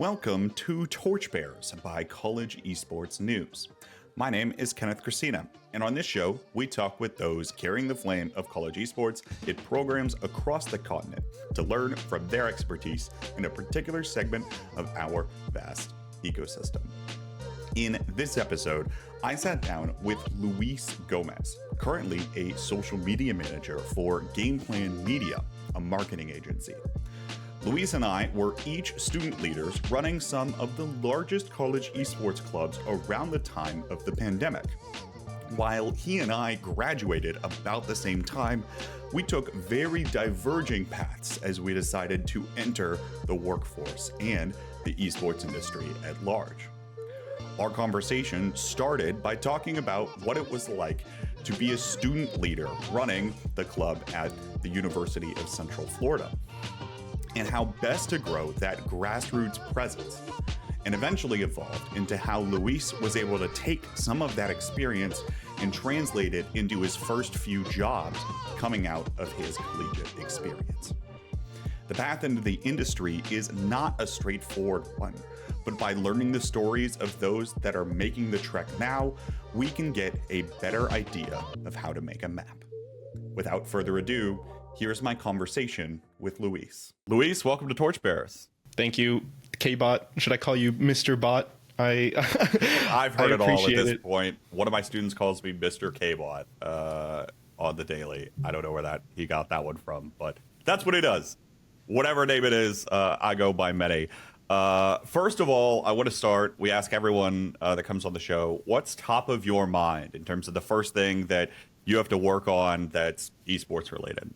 Welcome to Torchbearers by College Esports News. My name is Kenneth Christina, and on this show, we talk with those carrying the flame of college esports in programs across the continent to learn from their expertise in a particular segment of our vast ecosystem. In this episode, I sat down with Luis Gomez, currently a social media manager for Game Plan Media, a marketing agency. Luis and I were each student leaders running some of the largest college esports clubs around the time of the pandemic. While he and I graduated about the same time, we took very diverging paths as we decided to enter the workforce and the esports industry at large. Our conversation started by talking about what it was like to be a student leader running the club at the University of Central Florida, and how best to grow that grassroots presence, and eventually evolved into how Luis was able to take some of that experience and translate it into his first few jobs coming out of his collegiate experience. The path into the industry is not a straightforward one, but by learning the stories of those that are making the trek now, we can get a better idea of how to make a map. Without further ado, here's my conversation with Luis. Luis, welcome to Torchbearers. Thank you, K-Bot. Should I call you Mr. Bot? I've heard it all at this point. One of my students calls me Mr. K-Bot on the daily. I don't know where he got that one from, but that's what he does. Whatever name it is, I go by many. First of all, I want to start, we ask everyone that comes on the show, what's top of your mind in terms of the first thing that you have to work on that's esports related?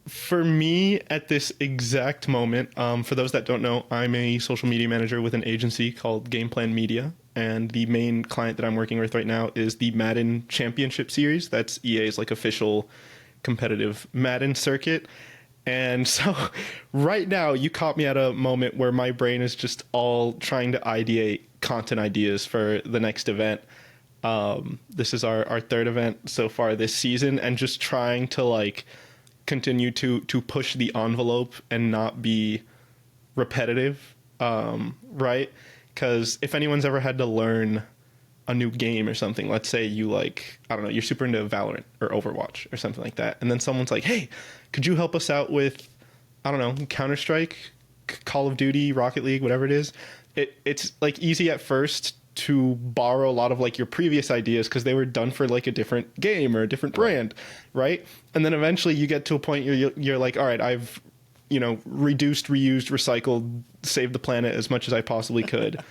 For me, at this exact moment, for those that don't know, I'm a social media manager with an agency called Game Plan Media, and the main client that I'm working with right now is the Madden Championship Series. That's EA's official competitive Madden circuit. And so right now, you caught me at a moment where my brain is just all trying to ideate content ideas for the next event. This is our third event so far this season, and just trying to continue to push the envelope and not be repetitive, right? Because if anyone's ever had to learn a new game or something, let's say you you're super into Valorant or Overwatch or something like that, and then someone's like, hey, could you help us out with, Counter-Strike, Call of Duty, Rocket League, whatever it is. It's easy at first to borrow a lot of your previous ideas because they were done for a different game or a different brand, right? And then eventually you get to a point where you're like, all right, I've reduced, reused, recycled, saved the planet as much as I possibly could.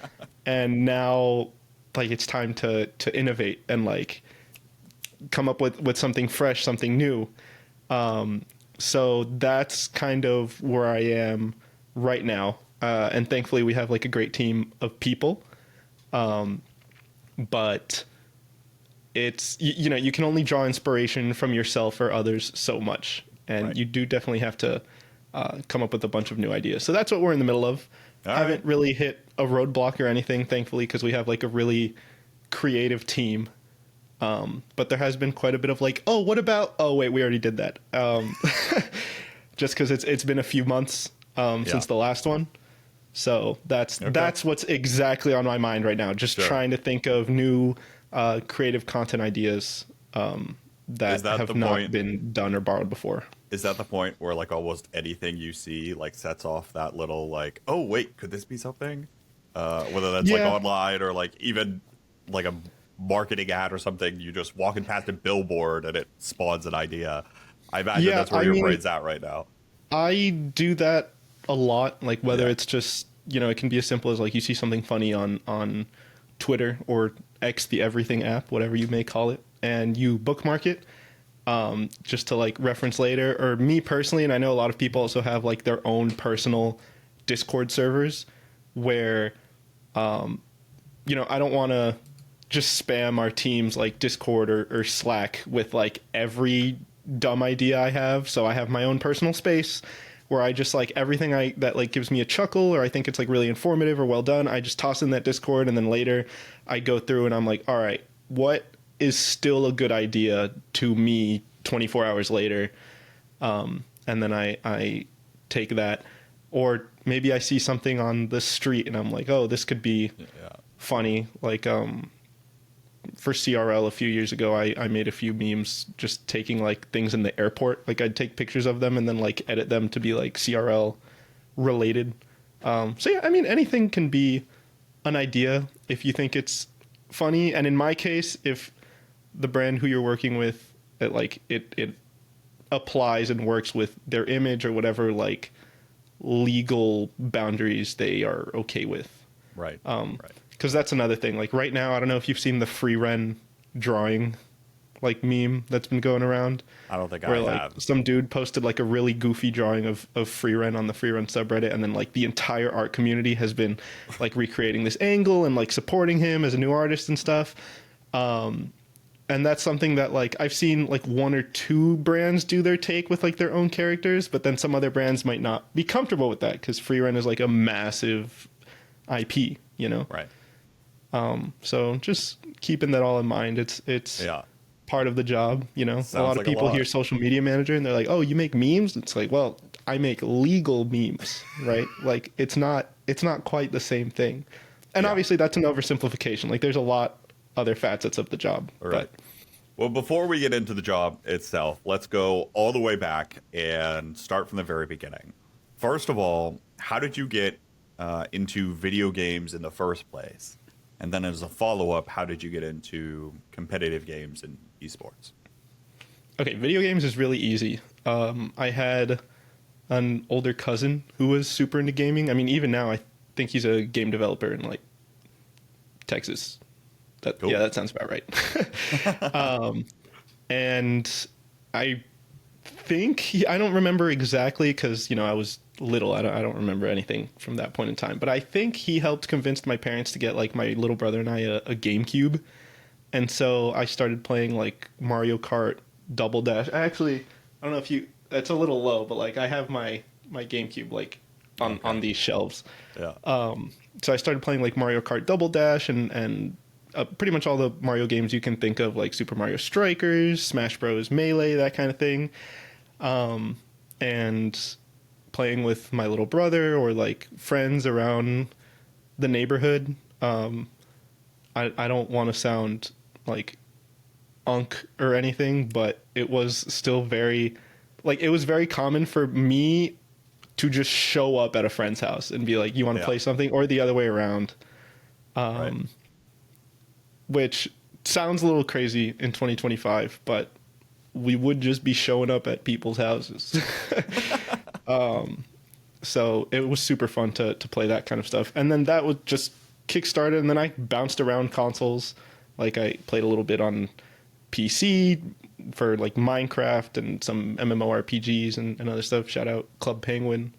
And now it's time to innovate and come up with something fresh, something new. So that's kind of where I am right now. And thankfully we have a great team of people. But it's, you can only draw inspiration from yourself or others so much. And right. You do definitely have to come up with a bunch of new ideas. So that's what we're in the middle of. I haven't really hit a roadblock or anything, thankfully, because we have a really creative team. But there has been quite a bit of what about, oh wait, we already did that. Just because it's been a few months since the last one. So that's what's exactly on my mind right now. Just trying to think of new creative content ideas that have not been done or borrowed before. Is that the point where almost anything you see sets off that little oh wait, could this be something? Whether that's online or even a marketing ad or something, you just walking past a billboard and it spawns an idea. I imagine that's where your brain's at right now. I do that a lot, whether it's just, it can be as simple as you see something funny on Twitter or X, the everything app, whatever you may call it, and you bookmark it just to reference later. Or me personally, and I know a lot of people also have their own personal Discord servers where I don't want to just spam our teams Discord or Slack with every dumb idea I have. So I have my own personal space where I just everything that gives me a chuckle or I think it's really informative or well done, I just toss in that Discord, and then later I go through and I'm all right, what is still a good idea to me 24 hours later? And then I take that, or maybe I see something on the street and I'm like, oh, this could be funny. Like for CRL a few years ago, I made a few memes just taking like things in the airport. Like I'd take pictures of them and then like edit them to be like CRL related. So yeah, I mean, anything can be an idea if you think it's funny. And in my case, if the brand who you're working with, it applies and works with their image or whatever like legal boundaries they are okay with. Right. Because that's another thing. Like right now, I don't know if you've seen the free Ren drawing like meme that's been going around. I don't think where, I like, have. some dude posted like a really goofy drawing of free Ren on the free Ren subreddit, and then like the entire art community has been like recreating this angle and like supporting him as a new artist and stuff. And that's something that like I've seen like one or two brands do their take with like their own characters, but then some other brands might not be comfortable with that because free Ren is like a massive IP, you know? Right. So just keeping that all in mind. It's part of the job, you know. Sounds a lot of like a people lot. hear social media manager and they're like, "Oh, you make memes?" It's like, "Well, I make legal memes," right? Like it's not quite the same thing. And obviously that's an oversimplification. Like there's a lot other facets of the job. Right. Well, before we get into the job itself, let's go all the way back and start from the very beginning. First of all, how did you get into video games in the first place? And then as a follow-up, how did you get into competitive games and esports? Okay, video games is really easy. I had an older cousin who was super into gaming. I mean, even now, I think he's a game developer in like Texas. Cool. Yeah, that sounds about right. And I think I don't remember exactly because, you know, I was little. I don't remember anything from that point in time. But I think he helped convince my parents to get like my little brother and I a GameCube. And so I started playing like Mario Kart Double Dash. Actually, I don't know if you, it's a little low, but like I have my GameCube like on these shelves. Yeah. So I started playing like Mario Kart Double Dash and pretty much all the Mario games you can think of, like Super Mario Strikers, Smash Bros. Melee, that kind of thing. And playing with my little brother or like friends around the neighborhood. I don't want to sound like unk or anything, but it was still very, like, it was very common for me to just show up at a friend's house and be like, you want to play something, or the other way around. Which sounds a little crazy in 2025, but we would just be showing up at people's houses. So it was super fun to play that kind of stuff. And then that was just kickstarted, and then I bounced around consoles. Like I played a little bit on PC for like Minecraft and some MMORPGs and other stuff. Shout out Club Penguin.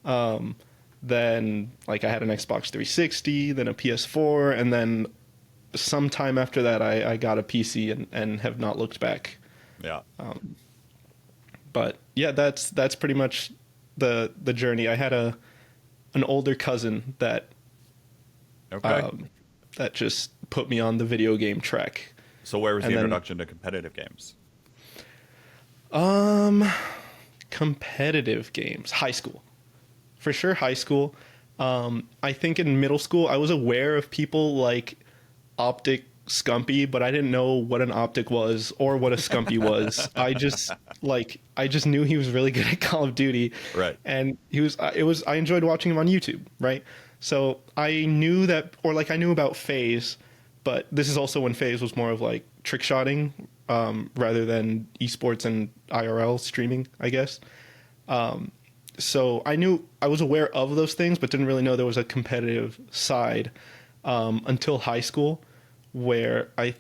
Then like I had an Xbox 360, then a PS4, and then sometime after that I got a PC and have not looked back. Yeah. But yeah, that's pretty much the journey. I had an older cousin that that just put me on the video game track. So where was the introduction to competitive games? Competitive games, high school. For sure high school. I think in middle school I was aware of people like Optic Scumpy, but I didn't know what an Optic was or what a Scumpy was. I just knew he was really good at Call of Duty. Right. And I enjoyed watching him on YouTube, right? So I knew that, or like I knew about FaZe, but this is also when FaZe was more of like trick shotting, rather than esports and IRL streaming, I guess. So I was aware of those things, but didn't really know there was a competitive side, until high school, where I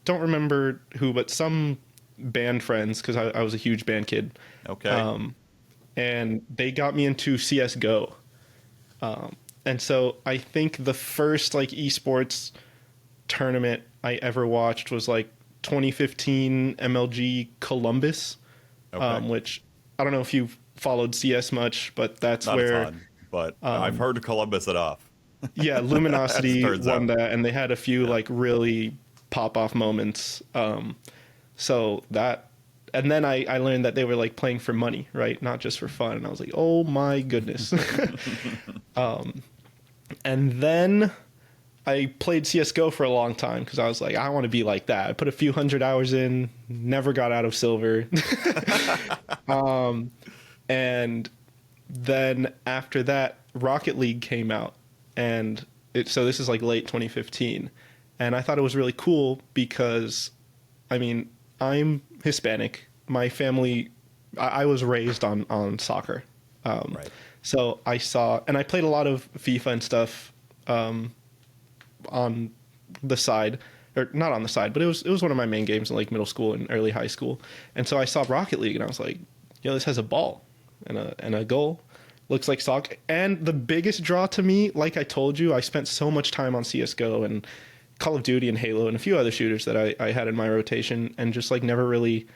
don't remember who, but some band friends, because I was a huge band kid. Okay. And they got me into CSGO. And so I think the first like esports tournament I ever watched was like 2015 MLG Columbus, which I don't know if you've followed CS much, but that's Not where a ton, but I've heard Columbus enough. Yeah, Luminosity won out. that, and they had a few like really pop off moments. So that And then I learned that they were like playing for money, right? Not just for fun. And I was like, oh my goodness. And then I played CSGO for a long time because I was like, I want to be like that. I put a few hundred hours in, never got out of silver. And then after that, Rocket League came out. And so this is like late 2015. And I thought it was really cool because, I mean, I'm Hispanic. My family, I was raised on soccer. Right. So I saw, and I played a lot of FIFA and stuff on the side, or not on the side, but it was one of my main games in like middle school and early high school. And so I saw Rocket League and I was like, yo, this has a ball and a goal. Looks like soccer. And the biggest draw to me, like I told you, I spent so much time on CSGO and Call of Duty and Halo and a few other shooters that I had in my rotation, and just like never really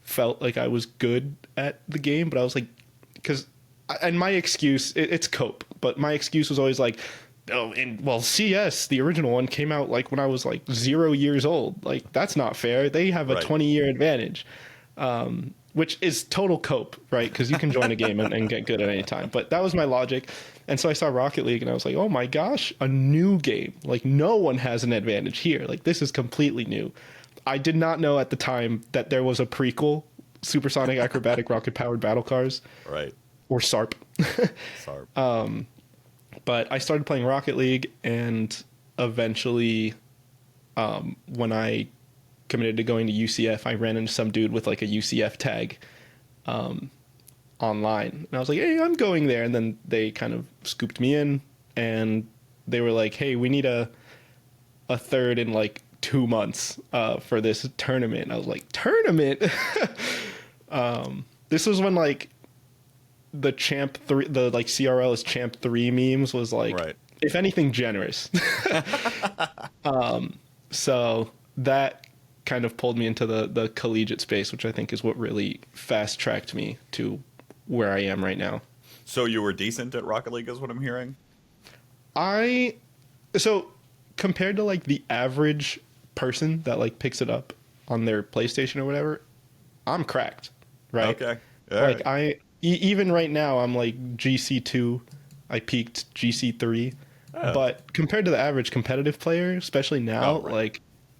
felt like I was good at the game. But I was like, and my excuse, it's cope, but my excuse was always like, oh, and well, CS, the original one, came out like when I was like 0 years old. Like, that's not fair. They have a 20-year advantage, which is total cope, right? Because you can join a game and get good at any time. But that was my logic. And so I saw Rocket League and I was like, oh my gosh, a new game. Like, no one has an advantage here. Like, this is completely new. I did not know at the time that there was a prequel, Supersonic Acrobatic Rocket Powered Battle Cars. Right. Or SARP. SARP. But I started playing Rocket League, and eventually, when I committed to going to UCF, I ran into some dude with like a UCF tag online. And I was like, hey, I'm going there. And then they kind of scooped me in, and they were like, hey, we need a third in like 2 months for this tournament. And I was like, tournament? This was when like the champ 3, the like CRL is champ 3 memes was like, if anything, generous. So that kind of pulled me into the collegiate space, which I think is what really fast tracked me to where I am right now. So you were decent at Rocket League is what I'm hearing? So compared to like the average person that like picks it up on their PlayStation or whatever, I'm cracked, right? Okay. Like even right now, I'm like GC2. I peaked GC3. Oh. But compared to the average competitive player, especially now,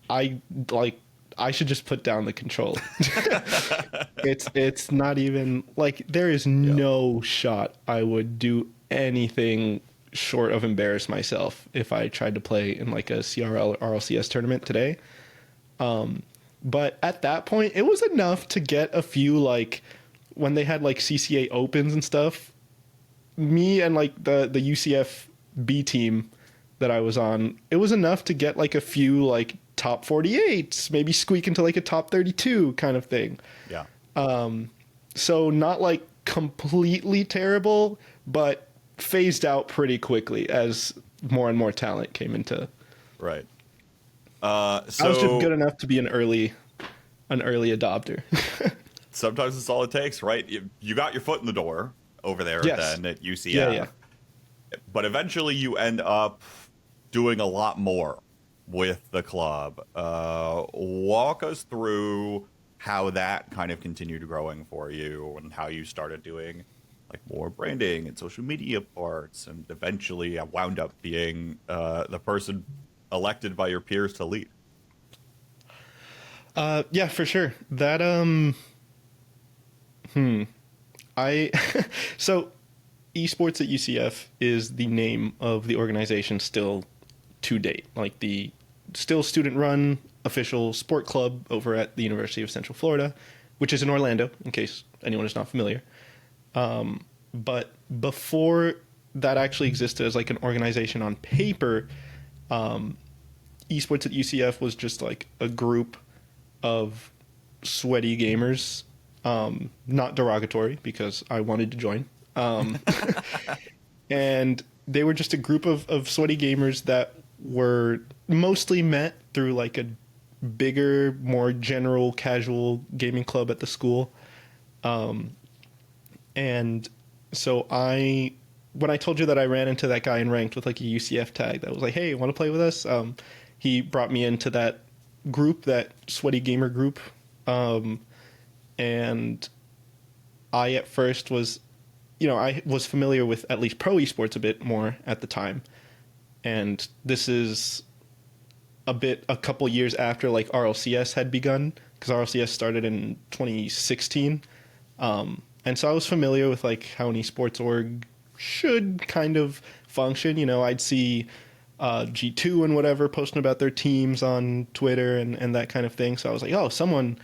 I should just put down the controller. It's not even like there is no shot I would do anything short of embarrass myself if I tried to play in like a CRL or RLCS tournament today. But at that point, it was enough to get a few like when they had like CCA opens and stuff. Me and like the UCF B team that I was on, it was enough to get like a few like top 48s, maybe squeak into like a top 32 kind of thing. Yeah. So not like completely terrible, but phased out pretty quickly as more and more talent came into. Right. So I was just good enough to be an early adopter. Sometimes it's all it takes, right? You got your foot in the door over there then at UCF. Yeah. But eventually you end up doing a lot more with the club. Walk us through how that kind of continued growing for you and how you started doing like more branding and social media parts, and eventually wound up being the person elected by your peers to lead. Yeah, for sure. That so Esports at UCF is the name of the organization still to date, like the still student-run official sport club over at the University of Central Florida, which is in Orlando, in case anyone is not familiar. But before that actually existed as like an organization on paper, Esports at UCF was just like a group of sweaty gamers, not derogatory because I wanted to join. And they were just a group of sweaty gamers that were mostly met through like a bigger, more general, casual gaming club at the school. And so when I told you that I ran into that guy in ranked with like a UCF tag that was like, hey, want to play with us? He brought me into that group, that sweaty gamer group. And I at first was, I was familiar with at least pro esports a bit more at the time. And this is a couple years after like RLCS had begun, because RLCS started in 2016. And so I was familiar with like how an esports org should kind of function. I'd see G2 and whatever posting about their teams on Twitter and that kind of thing. So I was like, oh, someone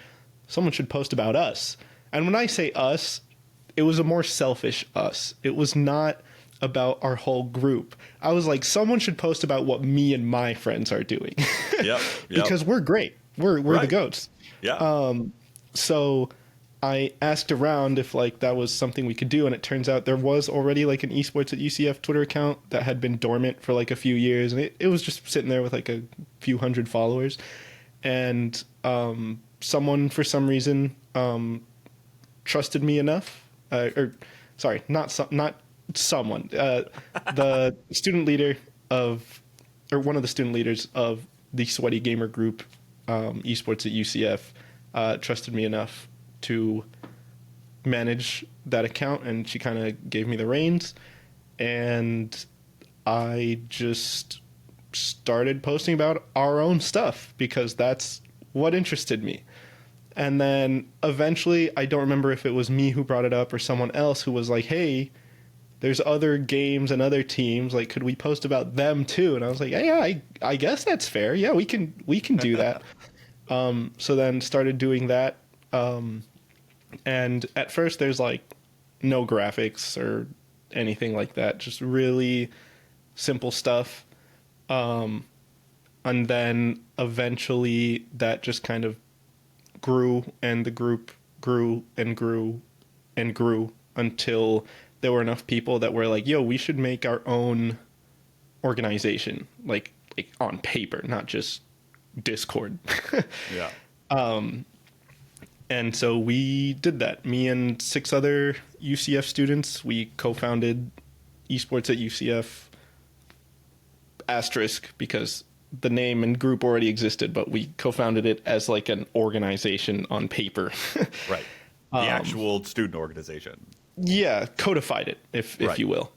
should post about us. And when I say us, it was a more selfish us. It was not about our whole group. I was like, someone should post about what me and my friends are doing. Yep. Because we're great. We're right. The goats. Yeah. So I asked around if like that was something we could do, and it turns out there was already like an Esports at UCF Twitter account that had been dormant for like a few years, and it was just sitting there with like a few hundred followers. And someone for some reason trusted me enough, not someone, the student leader one of the student leaders of the Sweaty Gamer group, Esports at UCF, trusted me enough to manage that account, and she kind of gave me the reins, and I just started posting about our own stuff because that's what interested me. And then eventually, I don't remember if it was me who brought it up or someone else who was like, hey, there's other games and other teams, like, could we post about them too? And I was like, yeah, I guess that's fair. Yeah, we can do that. So then started doing that. And at first there's like no graphics or anything like that, just really simple stuff. And then eventually that just kind of grew, and the group grew and grew and grew until there were enough people that were like, yo, we should make our own organization, like on paper, not just Discord. Yeah. And so we did that. Me and 6 other UCF students, we co-founded Esports at UCF, asterisk, because the name and group already existed, but we co-founded it as like an organization on paper. Right. The actual student organization. Yeah, codified it, if you will.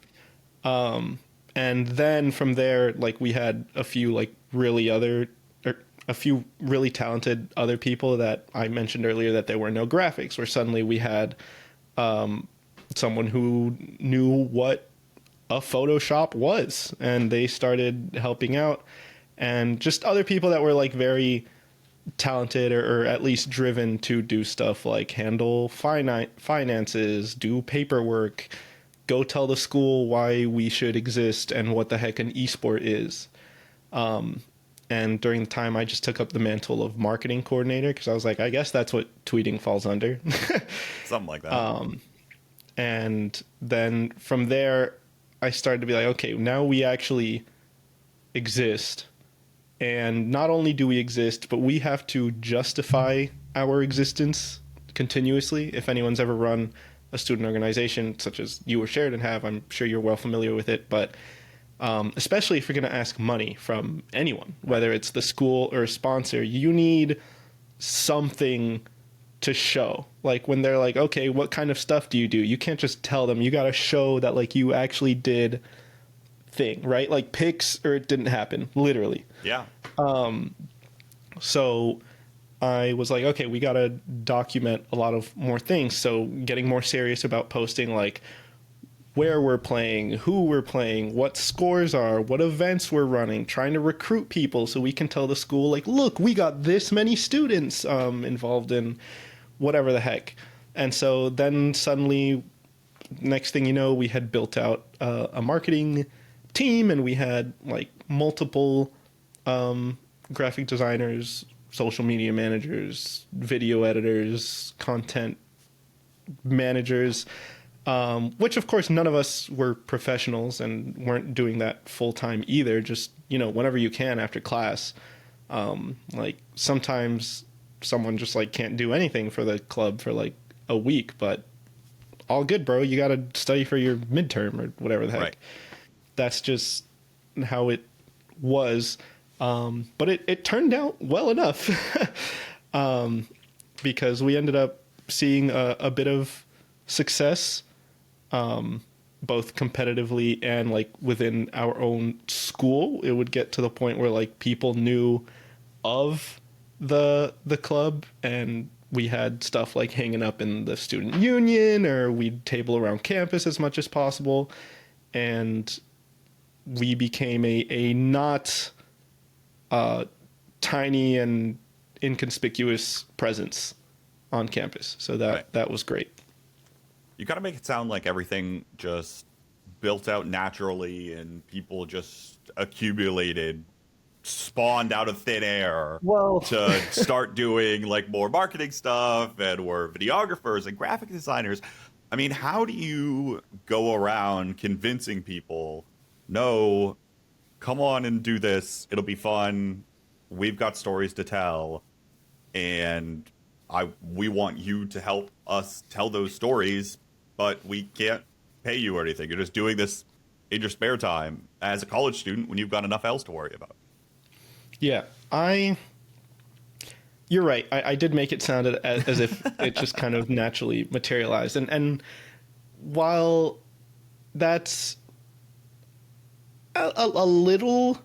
And then from there, like, we had a few really talented other people that I mentioned earlier that there were no graphics, where suddenly we had someone who knew what a Photoshop was, and they started helping out. And just other people that were like very talented or at least driven to do stuff like handle finances, do paperwork, go tell the school why we should exist and what the heck an esport is. And during the time, I just took up the mantle of marketing coordinator, because I was like, I guess that's what tweeting falls under. Something like that. And then from there, I started to be like, okay, now we actually exist. And not only do we exist, but we have to justify our existence continuously. If anyone's ever run a student organization, such as you or Sheridan have, I'm sure you're well familiar with it. But especially if you're going to ask money from anyone, whether it's the school or a sponsor, you need something to show. Like when they're like, okay, what kind of stuff do? You can't just tell them. You got to show that like you actually did thing, right? Like pics or it didn't happen, literally. Yeah. So I was like, okay, we got to document a lot of more things. So getting more serious about posting like where we're playing, who we're playing, what scores are, what events we're running, trying to recruit people so we can tell the school, like, look, we got this many students involved in whatever the heck. And so then suddenly, next thing you know, we had built out a marketing team, and we had like multiple graphic designers, social media managers, video editors, content managers, which of course none of us were professionals and weren't doing that full time either. Just, whenever you can after class. Like sometimes someone just like can't do anything for the club for like a week, but all good, bro. You got to study for your midterm or whatever the heck. Right. That's just how it was. But it turned out well enough, because we ended up seeing a bit of success, both competitively and like within our own school. It would get to the point where like people knew of the club, and we had stuff like hanging up in the student union, or we'd table around campus as much as possible. And we became a not tiny and inconspicuous presence on campus. So that was great. You got to make it sound like everything just built out naturally and people just accumulated, spawned out of thin air to start doing like more marketing stuff and were videographers and graphic designers. I mean, how do you go around convincing people, no, come on and do this, it'll be fun, we've got stories to tell, and we want you to help us tell those stories, but we can't pay you or anything. You're just doing this in your spare time as a college student when you've got enough else to worry about. Yeah, you're right. I did make it sound as if it just kind of naturally materialized. And while that's a little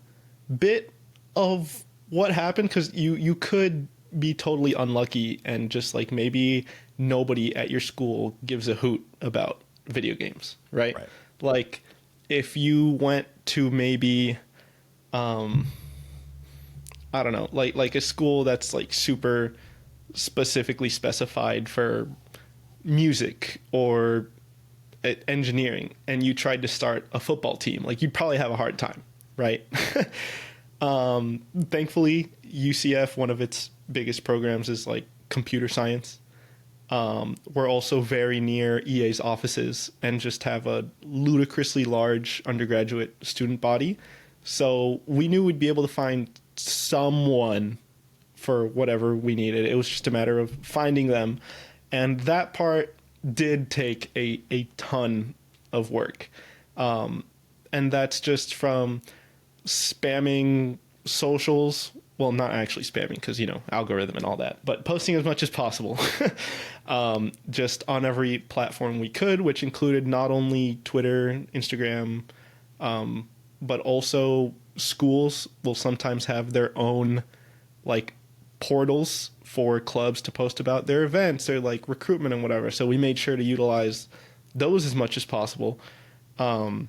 bit of what happened, because you could be totally unlucky and just like maybe nobody at your school gives a hoot about video games, right? Like if you went to maybe I don't know, like a school that's like super specifically specified for music or engineering, and you tried to start a football team, like you'd probably have a hard time, right? Thankfully, UCF, one of its biggest programs is like computer science. We're also very near EA's offices and just have a ludicrously large undergraduate student body. So we knew we'd be able to find someone for whatever we needed. It was just a matter of finding them. And that part did take a ton of work. And that's just from spamming socials. Well, not actually spamming because, you know, algorithm and all that, but posting as much as possible. Just on every platform we could, which included not only Twitter, Instagram, but also schools will sometimes have their own like portals for clubs to post about their events or like recruitment and whatever. So we made sure to utilize those as much as possible. And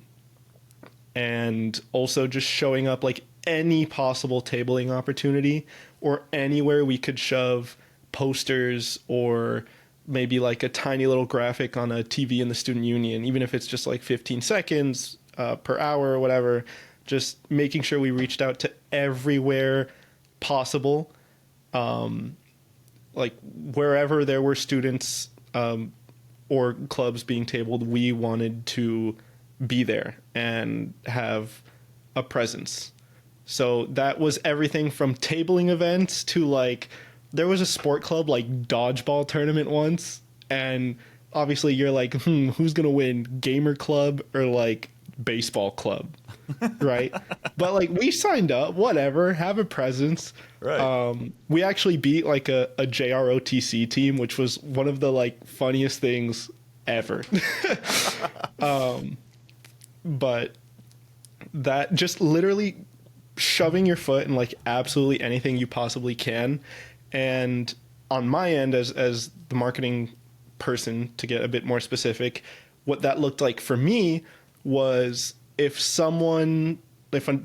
also just showing up like any possible tabling opportunity or anywhere we could shove posters or maybe like a tiny little graphic on a TV in the student union, even if it's just like 15 seconds per hour or whatever, just making sure we reached out to everywhere possible. Like wherever there were students or clubs being tabled, we wanted to be there and have a presence. So that was everything from tabling events to like, there was a sport club like dodgeball tournament once, and obviously you're like, who's gonna win, gamer club or like baseball club? Right? But like we signed up, whatever, have a presence. Right. We actually beat like a JROTC team, which was one of the like funniest things ever. But that just literally shoving your foot in like absolutely anything you possibly can. And on my end, as the marketing person, to get a bit more specific, what that looked like for me was if a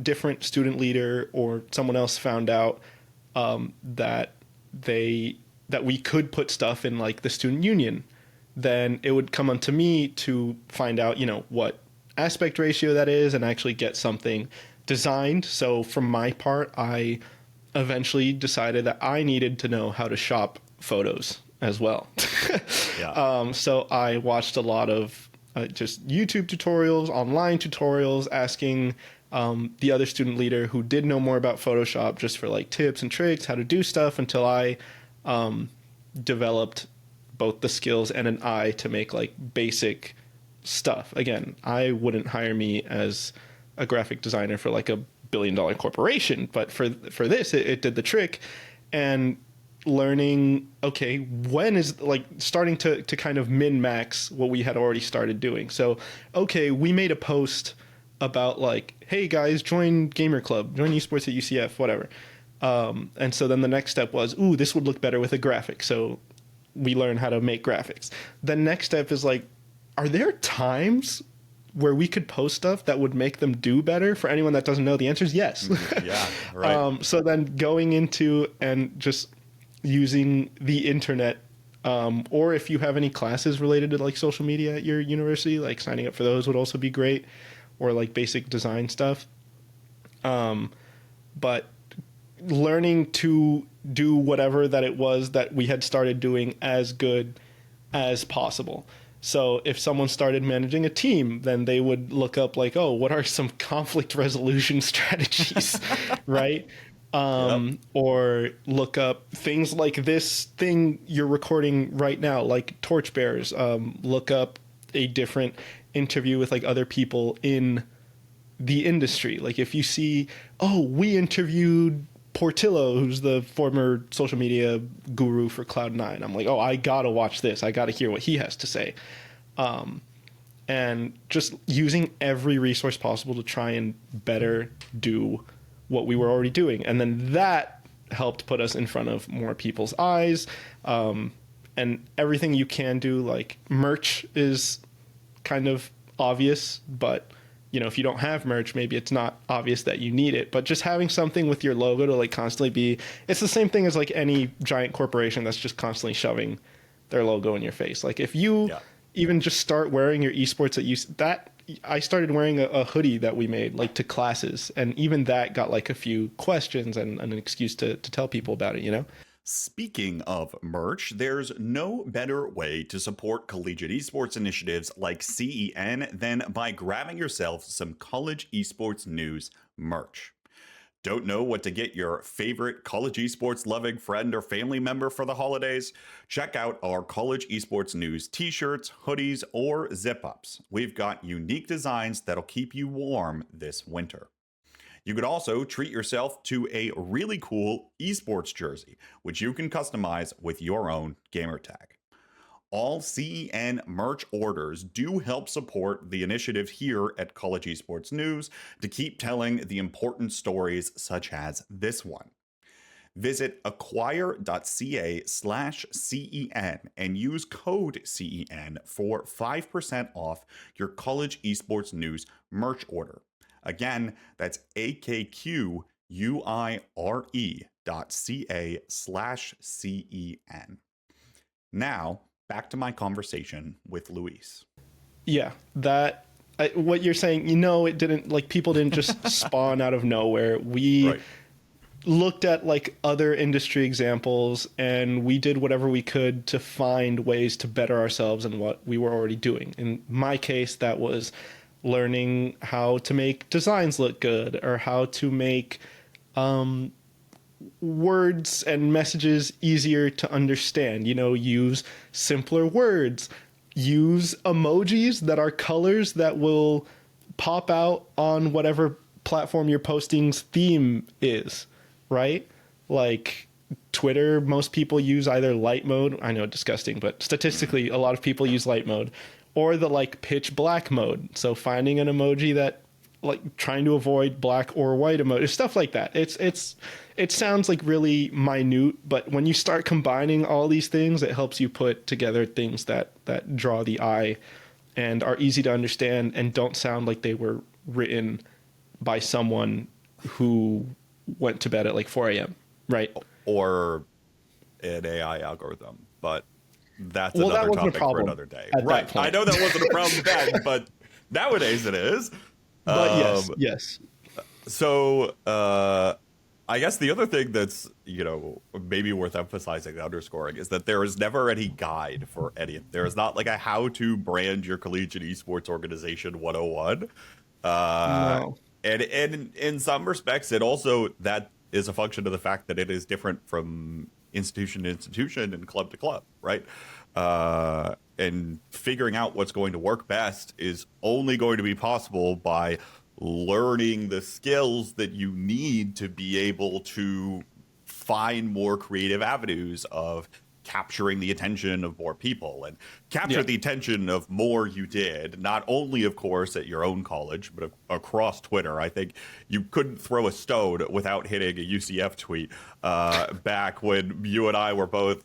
different student leader or someone else found out that we could put stuff in like the student union, then it would come onto me to find out, you know, what aspect ratio that is and actually get something designed. So from my part, I eventually decided that I needed to know how to shop photos as well. Yeah. So I watched a lot of just YouTube tutorials, online tutorials, asking the other student leader who did know more about Photoshop just for like tips and tricks, how to do stuff, until I developed both the skills and an eye to make like basic stuff. Again, I wouldn't hire me as a graphic designer for like $1 billion corporation, but for this, it did the trick. And learning, okay, when is like starting to kind of min max what we had already started doing. So, okay, we made a post about like, hey guys, join Gamer Club, join esports at UCF, whatever. And so then the next step was, ooh, this would look better with a graphic. So we learn how to make graphics. The next step is like, are there times where we could post stuff that would make them do better? For anyone that doesn't know, the answer is yes. Yeah, right. So then going into and just using the internet, or if you have any classes related to like social media at your university, like signing up for those would also be great, or like basic design stuff. But learning to do whatever that it was that we had started doing as good as possible. So if someone started managing a team, then they would look up like, oh, what are some conflict resolution strategies, right? Or look up things like this thing you're recording right now, like Torchbearers. Look up a different interview with like other people in the industry. Like if you see, oh, we interviewed Portillo, who's the former social media guru for Cloud9. I'm like, oh, I gotta watch this. I gotta hear what he has to say. And just using every resource possible to try and better do what we were already doing. And then that helped put us in front of more people's eyes. And everything you can do, like merch is kind of obvious, but you know, if you don't have merch, maybe it's not obvious that you need it, but just having something with your logo to like constantly be, it's the same thing as like any giant corporation that's just constantly shoving their logo in your face. Like if you even just start wearing your esports I started wearing a hoodie that we made like to classes, and even that got like a few questions and an excuse to tell people about it, you know? Speaking of merch, there's no better way to support collegiate esports initiatives like CEN than by grabbing yourself some college esports news merch. Don't know what to get your favorite college esports loving friend or family member for the holidays? Check out our college esports news t-shirts, hoodies, or zip-ups. We've got unique designs that'll keep you warm this winter. You could also treat yourself to a really cool esports jersey, which you can customize with your own gamertag. All CEN merch orders do help support the initiative here at College Esports News to keep telling the important stories such as this one. Visit acquire.ca/CEN and use code CEN for 5% off your College Esports News merch order. Again, that's AKQUIRE.ca/CEN. Now, back to my conversation with Luis. Yeah, what you're saying, you know, it didn't, like, people didn't just spawn out of nowhere. We looked at like other industry examples and we did whatever we could to find ways to better ourselves in what we were already doing. In my case, that was learning how to make designs look good, or how to make words and messages easier to understand. You know, use simpler words, use emojis that are colors that will pop out on whatever platform your posting's theme is, right? Like Twitter, most people use either light mode. I know, disgusting, but statistically, a lot of people use light mode, or the like pitch black mode. So finding an emoji that, like, trying to avoid black or white emoji, stuff like that. It sounds like really minute, but when you start combining all these things, it helps you put together things that draw the eye and are easy to understand and don't sound like they were written by someone who went to bed at like 4 a.m., right? Or an AI algorithm, but that's another topic for another day. Right. I know that wasn't a problem then, but nowadays it is. But yes. So I guess the other thing that's, you know, maybe worth emphasizing and underscoring is that there is never any guide for any. There is not like a how to brand your collegiate esports organization 101. No. And in some respects, it also, that is a function of the fact that it is different from institution to institution and club to club, right? And figuring out what's going to work best is only going to be possible by learning the skills that you need to be able to find more creative avenues of capturing the attention of more people and capture the attention of more you did, not only, of course, at your own college, but across Twitter. I think you couldn't throw a stone without hitting a UCF tweet back when you and I were both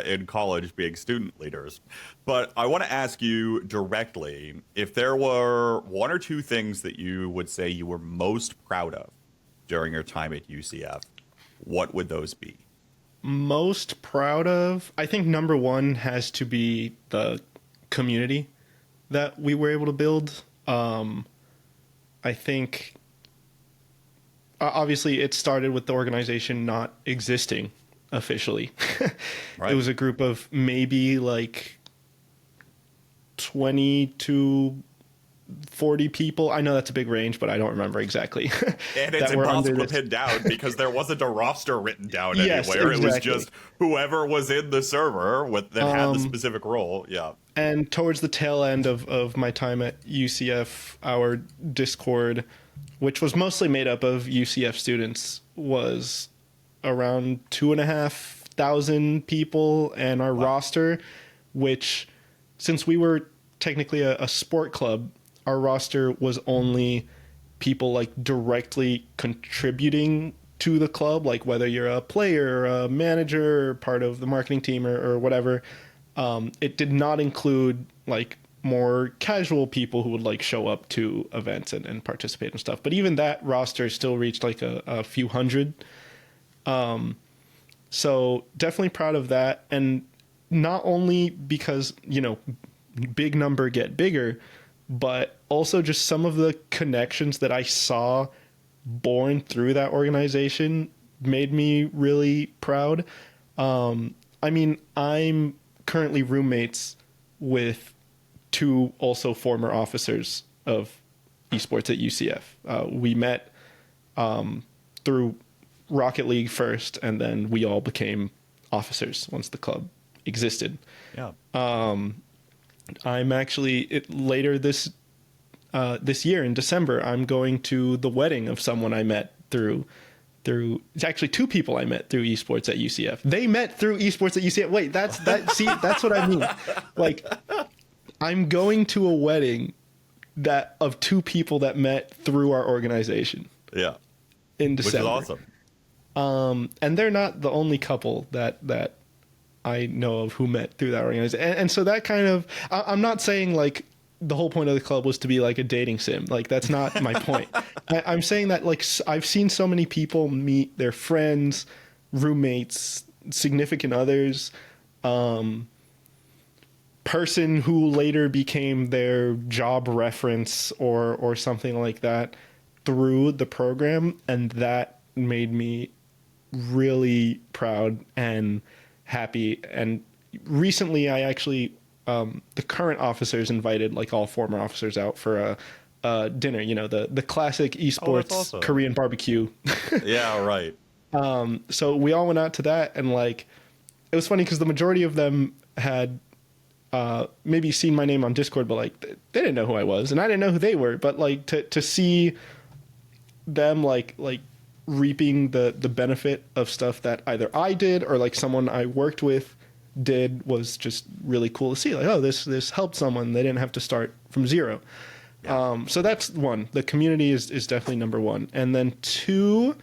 in college being student leaders. But I want to ask you directly, if there were one or two things that you would say you were most proud of during your time at UCF, what would those be? Most proud of, I think number one has to be the community that we were able to build. I think obviously it started with the organization not existing officially. Right. It was a group of maybe like 20 to 40 people. I know that's a big range, but I don't remember exactly. And it's impossible to pin down because there wasn't a roster written down anywhere. Exactly. It was just whoever was in the server that had the specific role. Yeah. And towards the tail end of my time at UCF, our Discord, which was mostly made up of UCF students, was around 2,500 people, and our roster, which, since we were technically a sport club, our roster was only people like directly contributing to the club, like whether you're a player, a manager, or part of the marketing team, or whatever. It did not include like more casual people who would like show up to events and participate and stuff. But even that roster still reached like a few hundred. So definitely proud of that. And not only because, you know, big number get bigger, but also just some of the connections that I saw born through that organization made me really proud. I mean, I'm currently roommates with two also former officers of esports at UCF. We met through Rocket League first, and then we all became officers once the club existed. Yeah. I'm actually later this year in December, I'm going to the wedding of someone I met through it's actually two people I met through esports at UCF. They met through esports at UCF. Wait, see, that's what I mean. Like, I'm going to a wedding of two people that met through our organization. Yeah. In December. Which is awesome. And they're not the only couple that I know of who met through that organization. And so that kind of, I'm not saying like the whole point of the club was to be like a dating sim. Like, that's not my point. I'm saying that like I've seen so many people meet their friends, roommates, significant others, person who later became their job reference or something like that through the program. And that made me really proud and happy. And recently I actually the current officers invited like all former officers out for a dinner, you know, the classic esports awesome. Korean barbecue. Yeah, right. So we all went out to that, and like it was funny because the majority of them had maybe seen my name on Discord, but like they didn't know who I was and I didn't know who they were. But like to see them like reaping the benefit of stuff that either I did or like someone I worked with did was just really cool to see. Like, oh, this helped someone. They didn't have to start from zero. Yeah. So that's one. The community is definitely number one. And then two,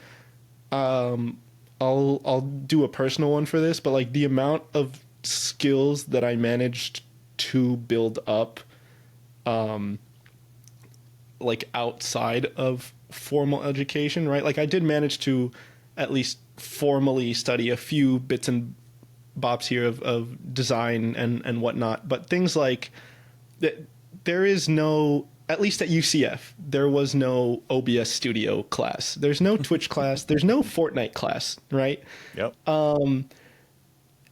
I'll do a personal one for this, but like the amount of skills that I managed to build up like outside of formal education, right? Like I did manage to at least formally study a few bits and bobs here of design and whatnot, but things like there is no, at least at UCF, there was no OBS studio class. There's no Twitch class. There's no Fortnite class, right? Yep.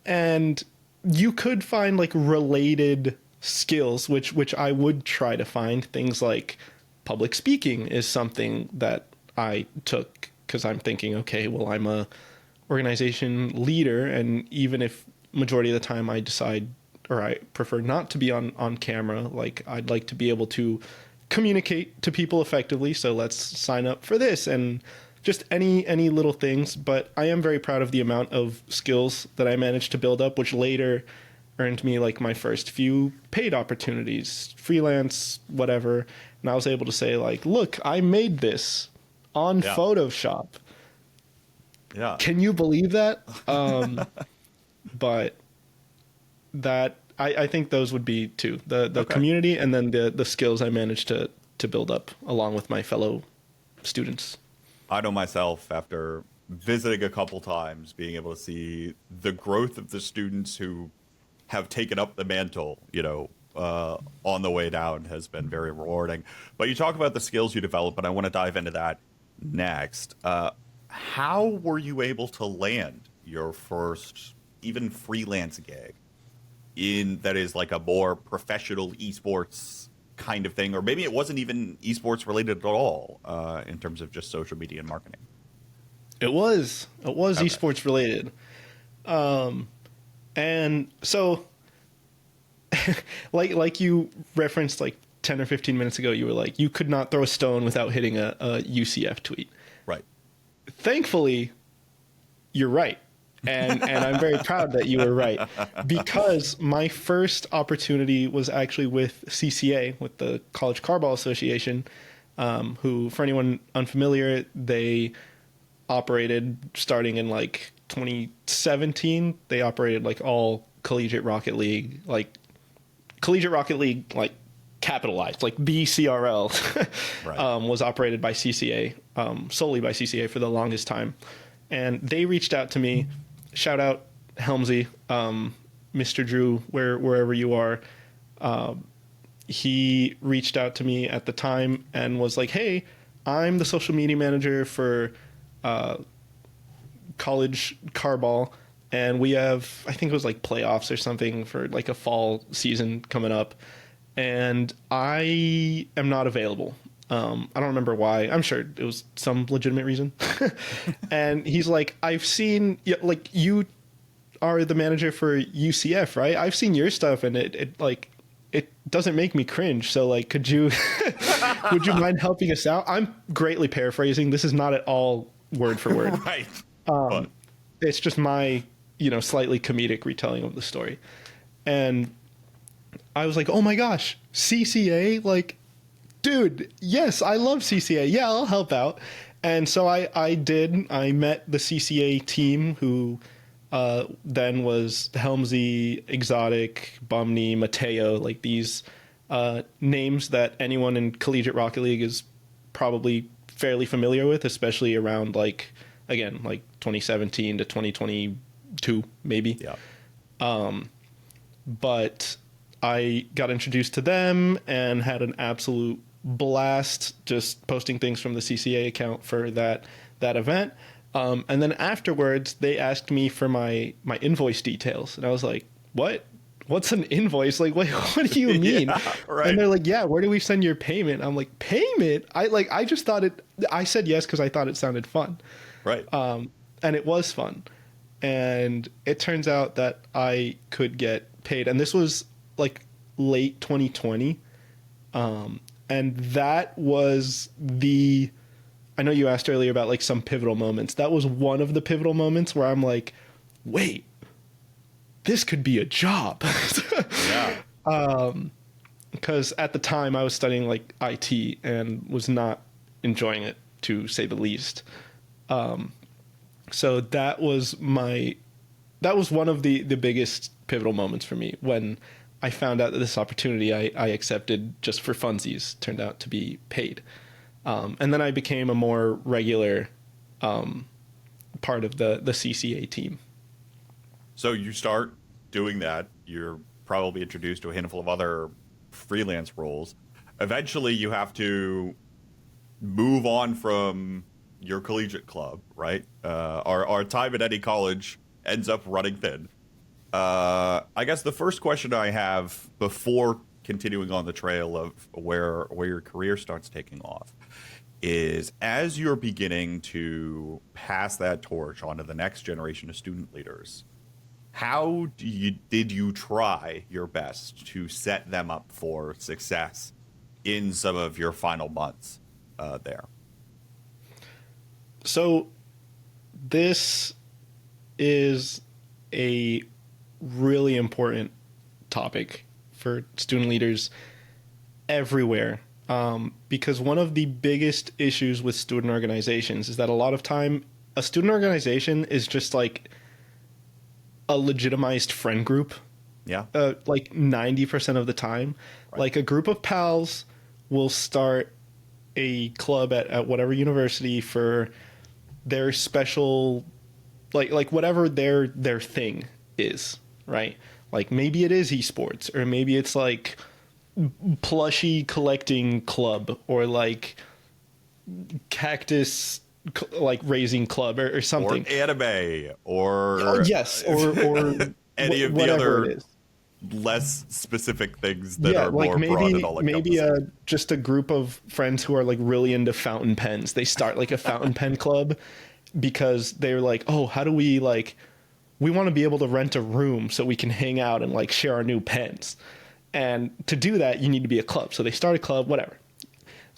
And you could find like related skills, which I would try to find. Things like public speaking is something that I took because I'm thinking, okay, well, I'm a organization leader, and even if majority of the time I decide or I prefer not to be on camera, like I'd like to be able to communicate to people effectively, so let's sign up for this. And just any little things. But I am very proud of the amount of skills that I managed to build up, which later earned me like my first few paid opportunities, freelance, whatever. And I was able to say like, look, I made this on Photoshop. Yeah. Can you believe that? But that I think those would be two, the community and then the skills I managed to build up along with my fellow students. I know myself, after visiting a couple times, being able to see the growth of the students who have taken up the mantle, on the way down has been very rewarding. But you talk about the skills you develop, and I want to dive into that next. How were you able to land your first even freelance gig that is like a more professional esports kind of thing? Or maybe it wasn't even esports related at all, in terms of just social media and marketing. It was esports related. And so, like you referenced like 10 or 15 minutes ago, you were like, you could not throw a stone without hitting a UCF tweet. Right. Thankfully, you're right. And I'm very proud that you were right, because my first opportunity was actually with CCA, with the College Carball Association, who, for anyone unfamiliar, they operated starting in like 2017. They operated like all collegiate Rocket League, like capitalized, like BCRL, right. Was operated by CCA, solely by CCA for the longest time. And they reached out to me. Shout out Helmsy, Mr. Drew, wherever you are. He reached out to me at the time and was like, hey, I'm the social media manager for College Carball, and we have, I think it was like playoffs or something for like a fall season coming up, and I am not available. I don't remember why. I'm sure it was some legitimate reason. And he's like, I've seen, like, you are the manager for UCF, right? I've seen your stuff, and it doesn't make me cringe. So like, would you mind helping us out? I'm greatly paraphrasing. This is not at all word for word. Right. It's just my, slightly comedic retelling of the story. And I was like, oh my gosh, CCA, like, dude, yes, I love CCA. Yeah, I'll help out. And so I did. I met the CCA team, who then was Helmsy, Exotic, Bumney, Mateo, like these names that anyone in Collegiate Rocket League is probably fairly familiar with, especially around like 2017 to 2022, maybe. Yeah. But I got introduced to them and had an absolute blast just posting things from the CCA account for that event. And then afterwards, they asked me for my invoice details. And I was like, what? What's an invoice? Like, what do you mean? Yeah, right. And they're like, yeah, where do we send your payment? I'm like, payment? I just thought I said yes because I thought it sounded fun. Right. And it was fun. And it turns out that I could get paid. And this was like late 2020. And that was I know you asked earlier about like some pivotal moments. That was one of the pivotal moments where I'm like, wait, this could be a job. Yeah. Because at the time I was studying like IT and was not enjoying it, to say the least. So that was one of the biggest pivotal moments for me, when I found out that this opportunity I accepted just for funsies turned out to be paid. And then I became a more regular part of the CCA team. So you start doing that. You're probably introduced to a handful of other freelance roles. Eventually, you have to move on from your collegiate club, right? Our time at any college ends up running thin. I guess the first question I have before continuing on the trail of where your career starts taking off is, as you're beginning to pass that torch onto the next generation of student leaders, how did you try your best to set them up for success in some of your final months there? So this is a really important topic for student leaders everywhere, because one of the biggest issues with student organizations is that a lot of time a student organization is just like a legitimized friend group. Yeah. Like 90% of the time. Right. Like a group of pals will start a club at whatever university for their special, like whatever their thing is, right? Like maybe it is esports, or maybe it's like plushie collecting club, or like cactus like raising club, or something. Or anime, or Oh, yes, or any of the whatever other it is. less specific things that are Like more broad and maybe all-encompassing. just a group of friends who are like really into fountain pens. They start like a fountain pen club because they're like, oh, how do we like, we want to be able to rent a room so we can hang out and like share our new pens. And to do that, you need to be a club. So they start a club, whatever.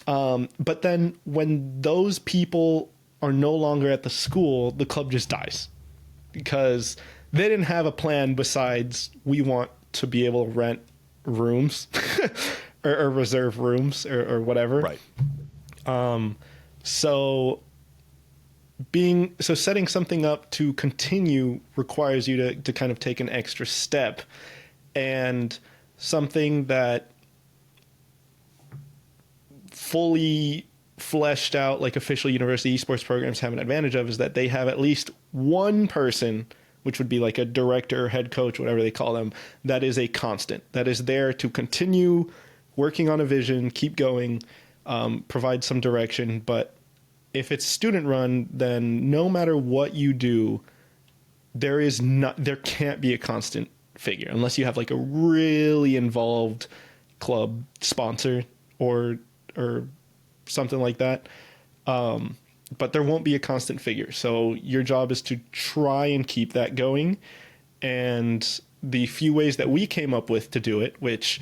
But then when those people are no longer at the school, the club just dies because they didn't have a plan besides we want to be able to rent rooms or reserve rooms or whatever. Right. So setting something up to continue requires you to kind of take an extra step, and something that fully fleshed out like official university esports programs have an advantage of is that they have at least one person, which would be like a director, head coach, whatever they call them, that is a constant, that is there to continue working on a vision, keep going, provide some direction. But if it's student run, then no matter what you do, there can't be a constant figure unless you have like a really involved club sponsor or something like that. But there won't be a constant figure. So your job is to try and keep that going. And the few ways that we came up with to do it, which,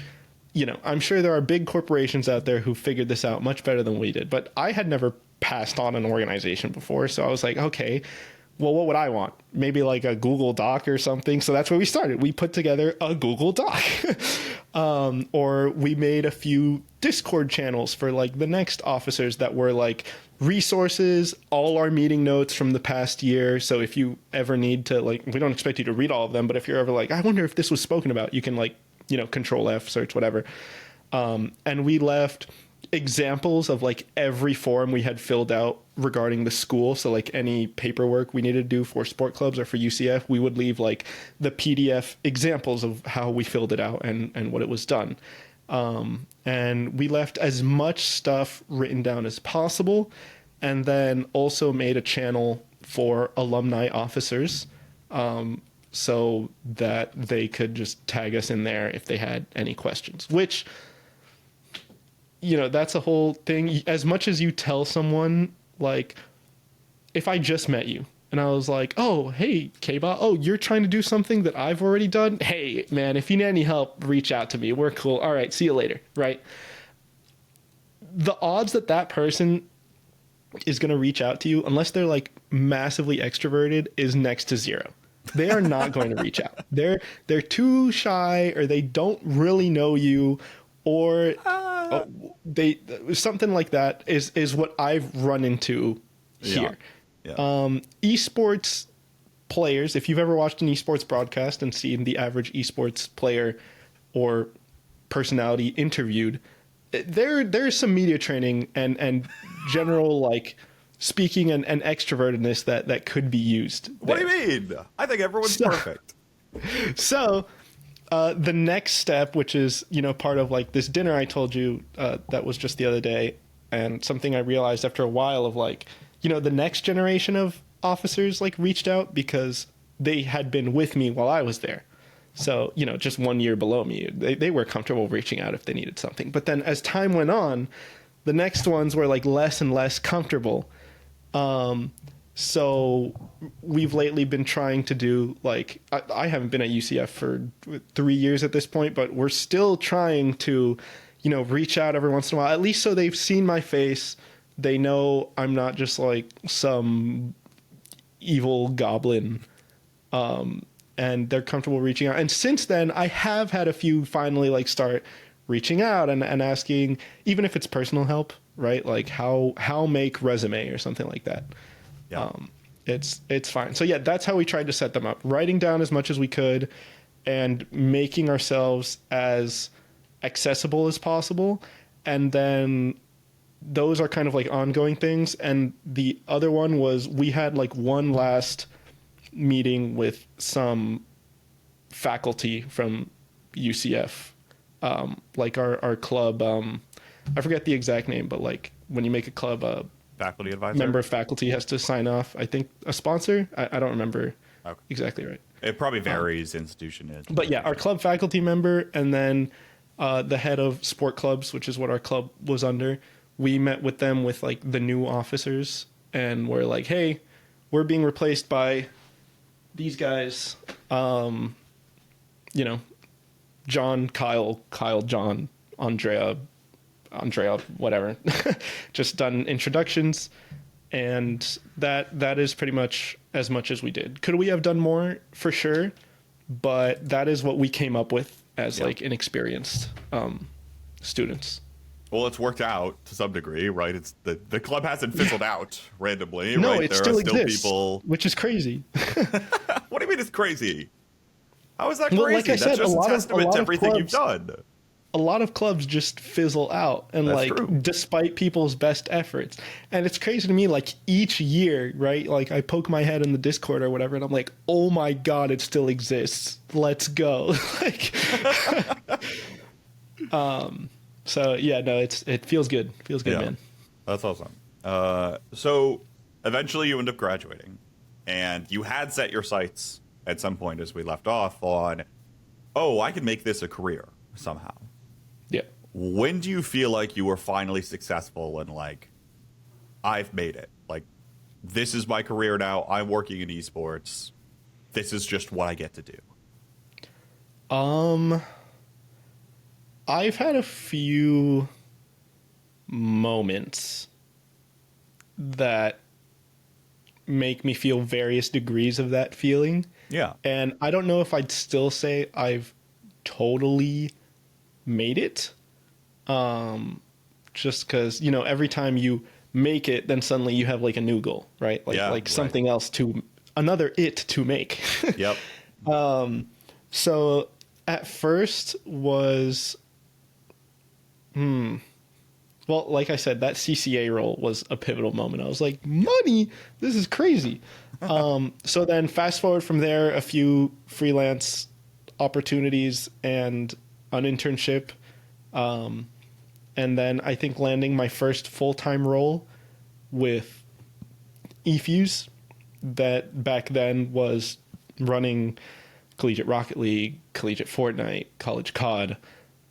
you know, I'm sure there are big corporations out there who figured this out much better than we did, but I had never passed on an organization before. So I was like, okay, well, what would I want? Maybe like a Google Doc or something. So that's where we started. We put together a Google Doc. Or we made a few Discord channels for like the next officers that were like resources, all our meeting notes from the past year. So if you ever need to, like, we don't expect you to read all of them, but if you're ever like, I wonder if this was spoken about, you can like, you know, Control F, search, whatever. And we left examples of like every form we had filled out regarding the school. So like any paperwork we needed to do for sport clubs or for UCF, we would leave like the PDF examples of how we filled it out and what it was done. And we left as much stuff written down as possible, and then also made a channel for alumni officers, so that they could just tag us in there if they had any questions, which, you know, that's a whole thing. As much as you tell someone, like, if I just met you and I was like, oh, hey, K-Bot, oh, you're trying to do something that I've already done? Hey, man, if you need any help, reach out to me. We're cool. All right, see you later, right? The odds that that person is going to reach out to you, unless they're like massively extroverted, is next to zero. They are not going to reach out. They're too shy, or they don't really know you, or they something like that is what I've run into here. Yeah. Esports players, if you've ever watched an esports broadcast and seen the average esports player or personality interviewed, there's some media training and general like speaking and extrovertedness that could be used there. What do you mean? I think everyone's perfect. So the next step, which is, you know, part of like this dinner I told you that was just the other day, and something I realized after a while of like, you know, the next generation of officers like reached out because they had been with me while I was there. So, you know, just 1 year below me, they were comfortable reaching out if they needed something. But then as time went on, the next ones were like less and less comfortable. So we've lately been trying to do like, I haven't been at UCF for 3 years at this point, but we're still trying to, you know, reach out every once in a while, at least so they've seen my face. They know I'm not just like some evil goblin, and they're comfortable reaching out. And since then, I have had a few finally like start reaching out and asking, even if it's personal help, right? Like how make resume or something like that. Yeah. It's fine. So yeah, that's how we tried to set them up, writing down as much as we could and making ourselves as accessible as possible. And then those are kind of like ongoing things. And the other one was we had like one last meeting with some faculty from UCF, like our club. I forget the exact name, but like when you make a club, Faculty advisor? member of faculty has to sign off. I think a sponsor. I don't remember exactly right. It probably varies institution. But yeah, our club faculty member, and then the head of sport clubs, which is what our club was under. We met with them with like the new officers, and we're like, hey, we're being replaced by these guys. You know, John, Kyle, John, Andrea, whatever. Just done introductions, and that is pretty much as we did. Could we have done more? For sure, but that is what we came up with as like inexperienced students. Well, it's worked out to some degree, right? It's the club hasn't fizzled out randomly, No, right? it There still are still exists, people. which is crazy. What do you mean it's crazy? How is that crazy? Well, like I said, That's just a lot a of testament to everything you've clubs- done. A lot of clubs just fizzle out, and That's like true. despite people's best efforts. And it's crazy to me, like each year, right? Like I poke my head in the Discord or whatever, and I'm like, oh my god, it still exists. Let's go. Like so yeah, no, it feels good. Feels good, man. That's awesome. So eventually you end up graduating, and you had set your sights at some point, as we left off, on, oh, I can make this a career somehow. Yeah. When do you feel like you were finally successful and like, I've made it? Like, this is my career now. I'm working in esports. This is just what I get to do. I've had a few moments that make me feel various degrees of that feeling. Yeah. And I don't know if I'd still say I've totally made it. Just because, you know, every time you make it, then suddenly you have like a new goal, right? Like Yeah, right. something else another it to make. Yep. So at first was, well, like I said, that CCA role was a pivotal moment. I was like, money, this is crazy. So then fast forward from there, a few freelance opportunities and an internship. And then I think landing my first full-time role with eFuse, that back then was running Collegiate Rocket League, Collegiate Fortnite, College COD,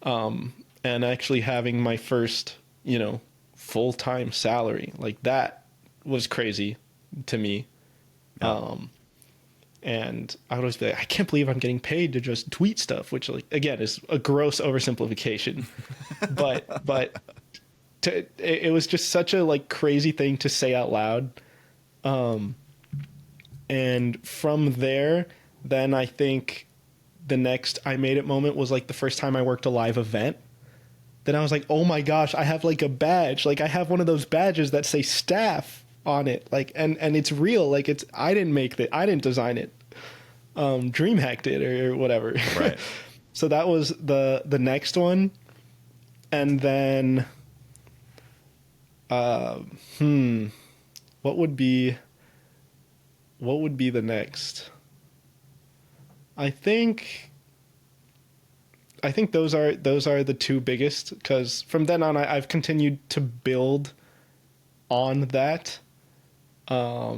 and actually having my first, you know, full-time salary. Like that was crazy to me. Yeah. And I would always be like, I can't believe I'm getting paid to just tweet stuff, which, like, again, is a gross oversimplification. but it was just such a like crazy thing to say out loud. And from there, then I think the next I made it moment was like the first time I worked a live event. Then I was like, oh my gosh, I have like a badge. Like I have one of those badges that say staff on it, like, and it's real. Like I didn't make it, I didn't design it. DreamHack did or whatever. Right. So that was the next one. And then what would be the next? I think those are the two biggest, because from then on I've continued to build on that. I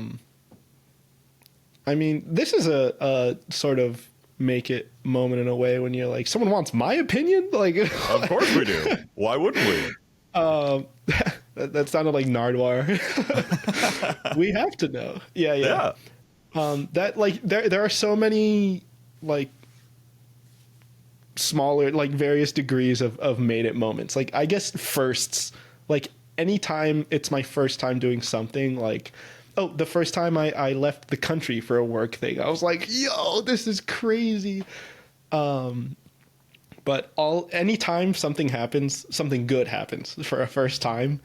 mean, this is a sort of make it moment in a way when you're like, someone wants my opinion? Like, Of course we do. Why wouldn't we? that sounded like Nardwar. We have to know. Yeah. That like there are so many like smaller, like various degrees of made it moments. Like I guess firsts, like anytime it's my first time doing something, like, oh, the first time I left the country for a work thing, I was like, yo, this is crazy. But anytime something happens, something good happens for a first time,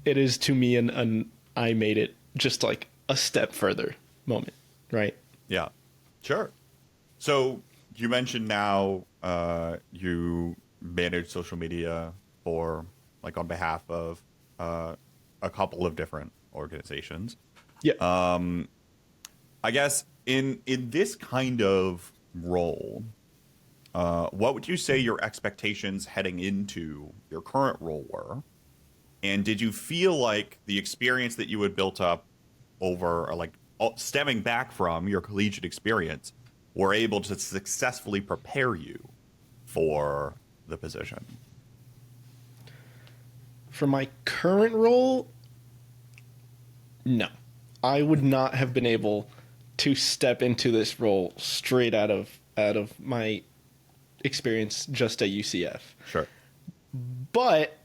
it is to me an I made it just like a step further moment, right? Yeah, sure. So you mentioned now you manage social media for like on behalf of a couple of different organizations. Yeah. I guess in this kind of role, what would you say your expectations heading into your current role were? And did you feel like the experience that you had built up over, or like stemming back from your collegiate experience, were able to successfully prepare you for the position? For my current role, no. I would not have been able to step into this role straight out of my experience just at UCF. Sure. But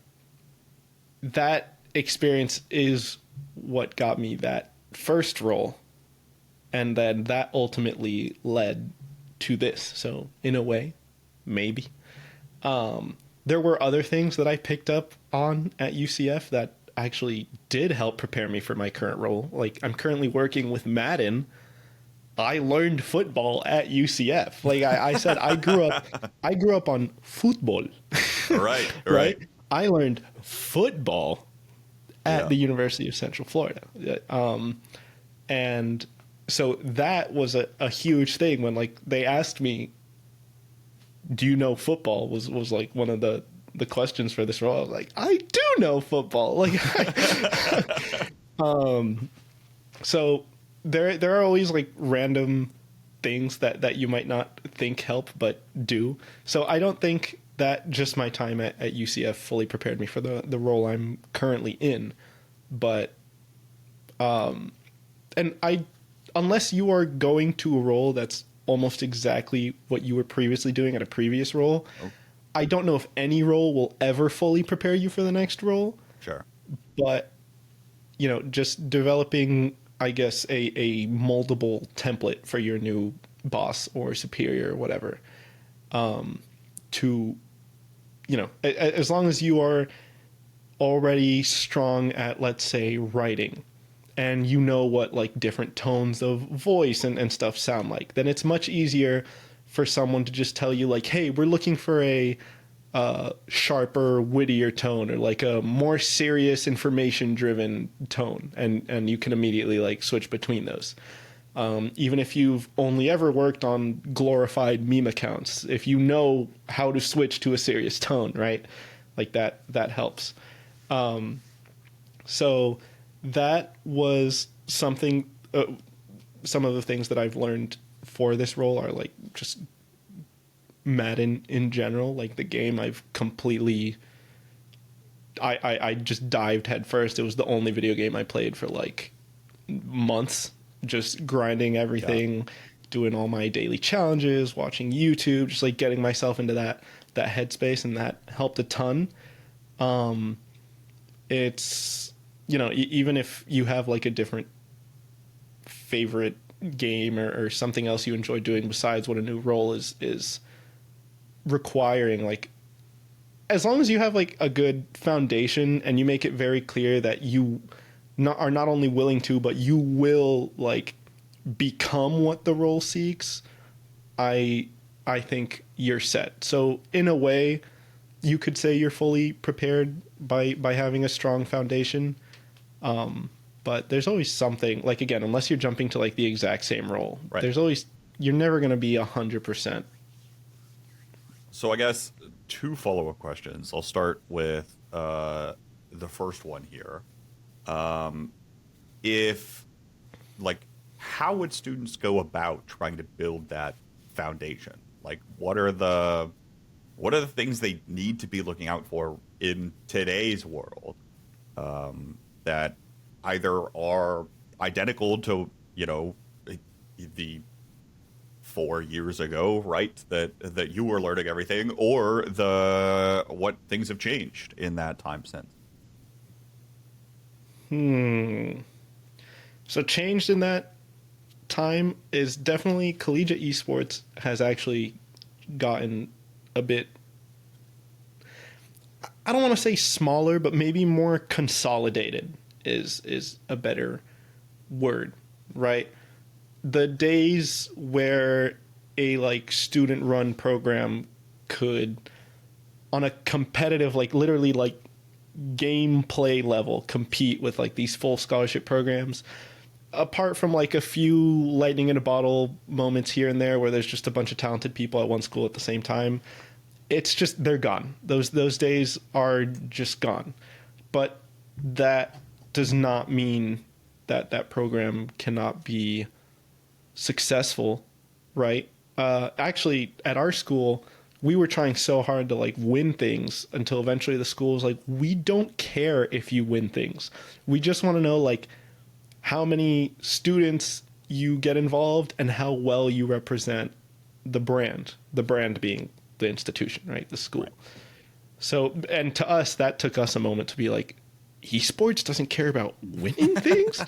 that experience is what got me that first role, and then that ultimately led to this. So in a way, maybe. There were other things that I picked up on at UCF that actually did help prepare me for my current role. Like, I'm currently working with Madden. I learned football at UCF. Like I said, I grew up on football. Right. Right? I learned football at Yeah. the University of Central Florida. And so that was a huge thing when like they asked me, do you know football, was like one of the questions for this role. I was like, I do know football. Like, so there are always like random things that you might not think help, but do. So I don't think that just my time at UCF fully prepared me for the role I'm currently in. But, and unless you are going to a role that's almost exactly what you were previously doing at a previous role, I don't know if any role will ever fully prepare you for the next role. Sure. But, you know, just developing, I guess, a moldable template for your new boss or superior or whatever, to, you know, as long as you are already strong at, let's say, writing, and you know what like different tones of voice and stuff sound like, then it's much easier for someone to just tell you like, hey, we're looking for a sharper, wittier tone, or like a more serious, information-driven tone, and you can immediately like switch between those. Even if you've only ever worked on glorified meme accounts, if you know how to switch to a serious tone, right? Like that helps. So that was something. Some of the things that I've learned for this role are like just Madden in general, like the game. I've completely, I just dived head first. It was the only video game I played for like months, just grinding everything, doing all my daily challenges, watching YouTube, just like getting myself into that headspace, and that helped a ton. It's, you know, even if you have like a different favorite game or something else you enjoy doing besides what a new role is requiring, like, as long as you have like a good foundation and you make it very clear that you are not only willing to, but you will like become what the role seeks, I think you're set. So in a way, you could say you're fully prepared by having a strong foundation. But there's always something, like, again, unless you're jumping to like the exact same role, Right. there's always, you're never going to be 100%. So I guess 2 follow-up questions. I'll start with the first one here. If, like, how would students go about trying to build that foundation? Like, what are the things they need to be looking out for in today's world that either are identical to, you know, the 4 years ago, right, that you were learning everything, or what things have changed in that time since? So changed in that time is definitely collegiate esports has actually gotten a bit, I don't want to say smaller, but maybe more consolidated is a better word, right? The days where a like student run program could on a competitive, like literally like gameplay level, compete with like these full scholarship programs, apart from like a few lightning in a bottle moments here and there where there's just a bunch of talented people at one school at the same time, it's just they're gone. Those days are just gone. But that does not mean that that program cannot be successful, right? Actually, at our school, we were trying so hard to like win things until eventually the school was like, we don't care if you win things. We just want to know like how many students you get involved and how well you represent the brand being the institution, right? The school. Right. So, and to us, that took us a moment to be like, esports doesn't care about winning things.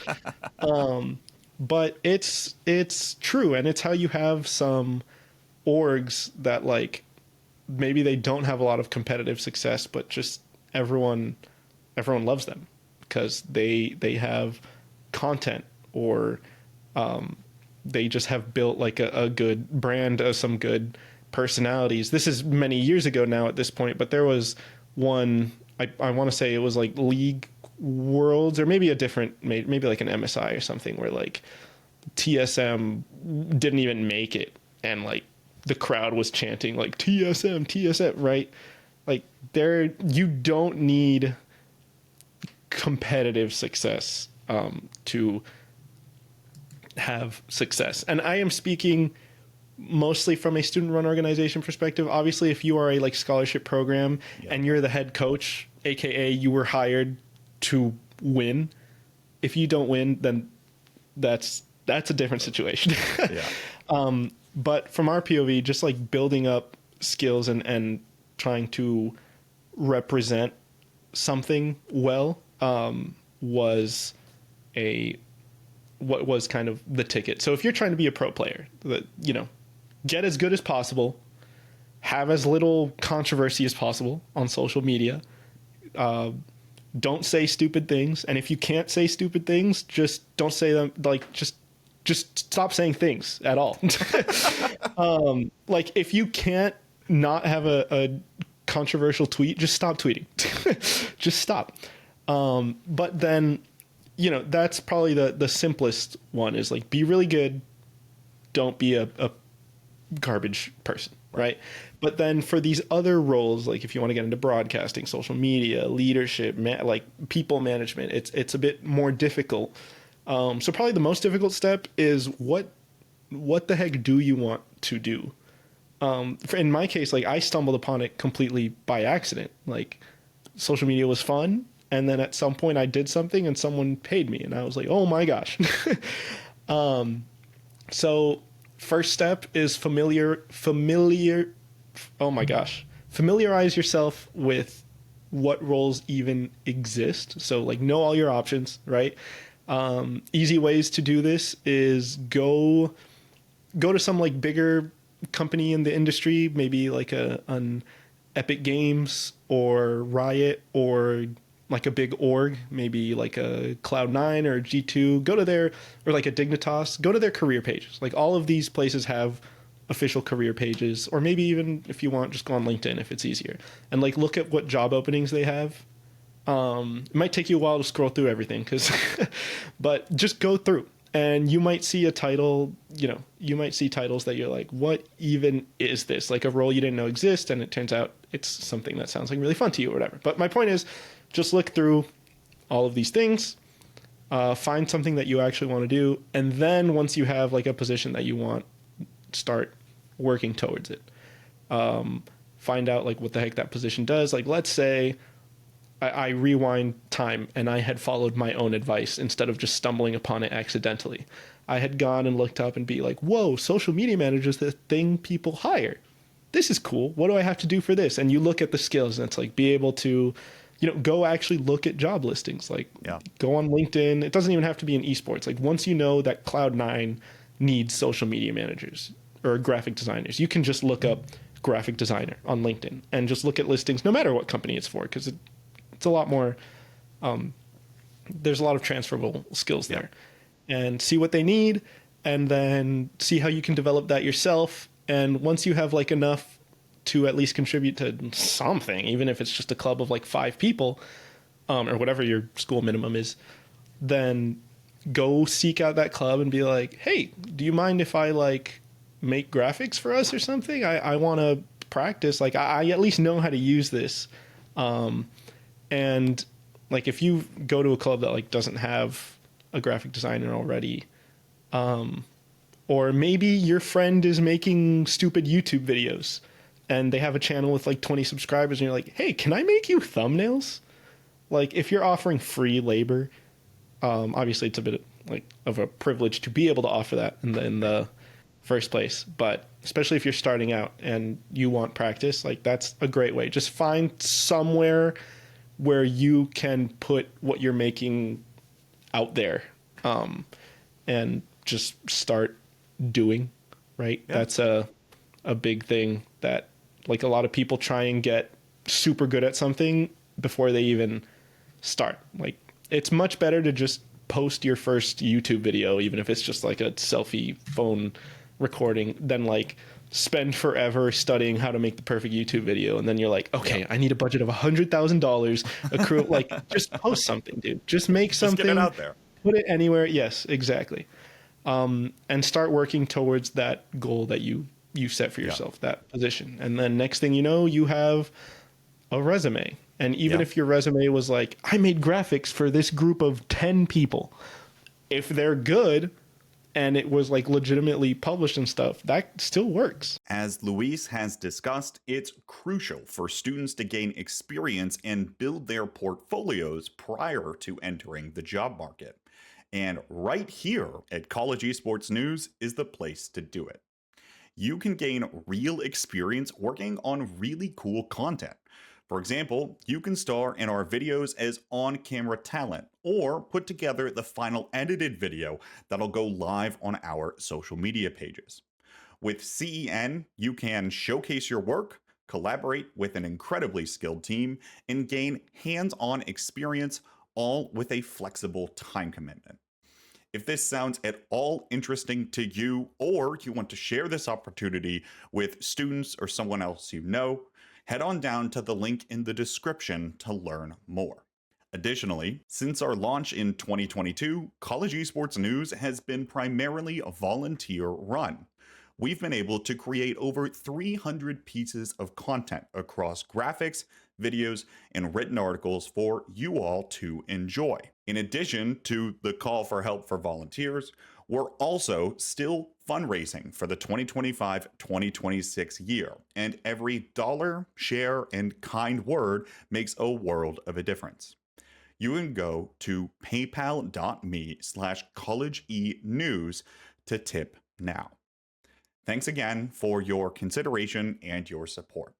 But it's true. And it's how you have some orgs that like, maybe they don't have a lot of competitive success, but just everyone loves them because they have content or they just have built like a good brand of some good personalities. This is many years ago now at this point, but there was one, I want to say it was like League Worlds or maybe a different, maybe like an MSI or something where like TSM didn't even make it and like the crowd was chanting like TSM, right? Like you don't need competitive success to have success. And I am speaking mostly from a student run organization perspective. Obviously, if you are a like scholarship program and you're the head coach, AKA you were hired to win, if you don't win, then that's a different situation. But from our POV, just like building up skills and trying to represent something well was what was kind of the ticket. So if you're trying to be a pro player, get as good as possible, have as little controversy as possible on social media, don't say stupid things, and if you can't say stupid things, just don't say them. Like just stop saying things at all. Like if you can't not have a controversial tweet, just stop tweeting. Just stop. But then, that's probably the simplest one is like, be really good. Don't be a garbage person. Right. But then for these other roles, like if you want to get into broadcasting, social media, leadership, like people management, it's a bit more difficult. So probably the most difficult step is what the heck do you want to do? In my case, like I stumbled upon it completely by accident. Like social media was fun. And then at some point I did something and someone paid me and I was like, oh my gosh. So first step is familiarize yourself with what roles even exist. So like know all your options, right? Easy ways to do this is go to some like bigger company in the industry, maybe like an Epic Games or Riot or like a big org, maybe like a Cloud9 or G2, go to their, or like a Dignitas, go to their career pages. Like all of these places have official career pages, or maybe even if you want, just go on LinkedIn if it's easier and like look at what job openings they have. It might take you a while to scroll through everything but just go through and you might see a title, you might see titles that you're like, what even is this? Like a role you didn't know exist. And it turns out it's something that sounds like really fun to you or whatever. But my point is just look through all of these things, find something that you actually want to do. And then once you have like a position that you want, start working towards it. Find out like what the heck that position does. Like, let's say I rewind time and I had followed my own advice instead of just stumbling upon it accidentally. I had gone and looked up and be like, whoa, social media manager is the thing people hire. This is cool. What do I have to do for this? And you look at the skills and it's like be able to go actually look at job listings. Like, Yeah. go on LinkedIn. It doesn't even have to be in esports. Like, once you know that Cloud9 needs social media managers or graphic designers, you can just look up graphic designer on LinkedIn and just look at listings, no matter what company it's for, because it's a lot more. There's a lot of transferable skills there, and see what they need, and then see how you can develop that yourself. And once you have like enough to at least contribute to something, even if it's just a club of like 5 people, or whatever your school minimum is, then go seek out that club and be like, hey, do you mind if I like make graphics for us or something? I want to practice. Like, I at least know how to use this. And like, if you go to a club that like doesn't have a graphic designer already, or maybe your friend is making stupid YouTube videos and they have a channel with like 20 subscribers, and you're like, hey, can I make you thumbnails? Like, if you're offering free labor, obviously it's a bit like of a privilege to be able to offer that in the first place. But especially if you're starting out and you want practice, like, that's a great way. Just find somewhere where you can put what you're making out there, and just start doing, right? Yeah. That's a big thing that, like, a lot of people try and get super good at something before they even start. Like, it's much better to just post your first YouTube video, even if it's just like a selfie phone recording, than like spend forever studying how to make the perfect YouTube video, and then you're like, okay, I need a budget of $100,000, accrue. Like, just post something, dude. Just make something. Just get it out there. Put it anywhere. Yes, exactly. And start working towards that goal that you set for yourself, that position. And then next thing you know, you have a resume. And even if your resume was like, I made graphics for this group of 10 people, if they're good and it was like legitimately published and stuff, that still works. As Luis has discussed, it's crucial for students to gain experience and build their portfolios prior to entering the job market. And right here at College Esports News is the place to do it. You can gain real experience working on really cool content. For example, you can star in our videos as on-camera talent, or put together the final edited video that'll go live on our social media pages. With CEN, you can showcase your work, collaborate with an incredibly skilled team, and gain hands-on experience, all with a flexible time commitment. If this sounds at all interesting to you, or you want to share this opportunity with students or someone else you know, head on down to the link in the description to learn more. Additionally, since our launch in 2022, College Esports News has been primarily volunteer run. We've been able to create over 300 pieces of content across graphics, videos, and written articles for you all to enjoy. In addition to the call for help for volunteers, we're also still fundraising for the 2025-2026 year, and every dollar, share, and kind word makes a world of a difference. You can go to paypal.me/collegenews to tip now. Thanks again for your consideration and your support.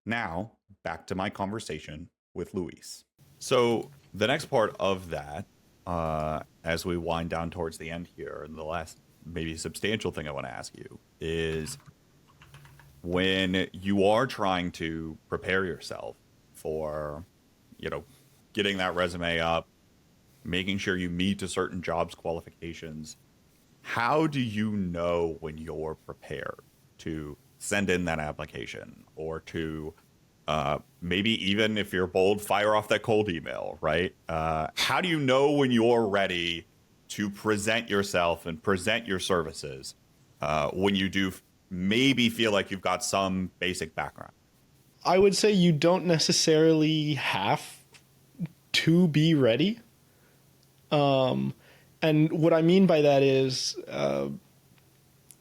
Now, back to my conversation with Luis. So the next part of that, as we wind down towards the end here, and the last maybe substantial thing I want to ask you is, when you are trying to prepare yourself for, getting that resume up, making sure you meet a certain job's qualifications, how do you know when you're prepared to send in that application, or to maybe, even if you're bold, fire off that cold email, right? How do you know when you're ready to present yourself and present your services when you do maybe feel like you've got some basic background? I would say you don't necessarily have to be ready. And what I mean by that is,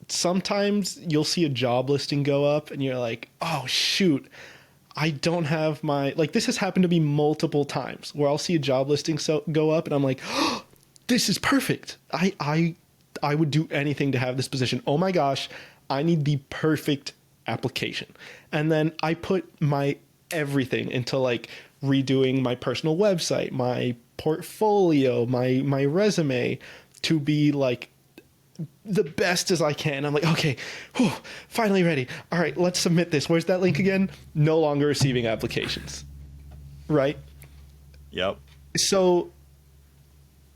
sometimes you'll see a job listing go up and you're like, oh, shoot, I don't have my, like, this has happened to me multiple times where I'll see a job listing go up and I'm like, oh, this is perfect. I would do anything to have this position. Oh my gosh, I need the perfect application. And then I put my everything into like redoing my personal website, my portfolio, my resume to be like the best as I can. I'm like, okay, whew, finally ready. All right, let's submit this. Where's that link again? No longer receiving applications. Right? Yep. So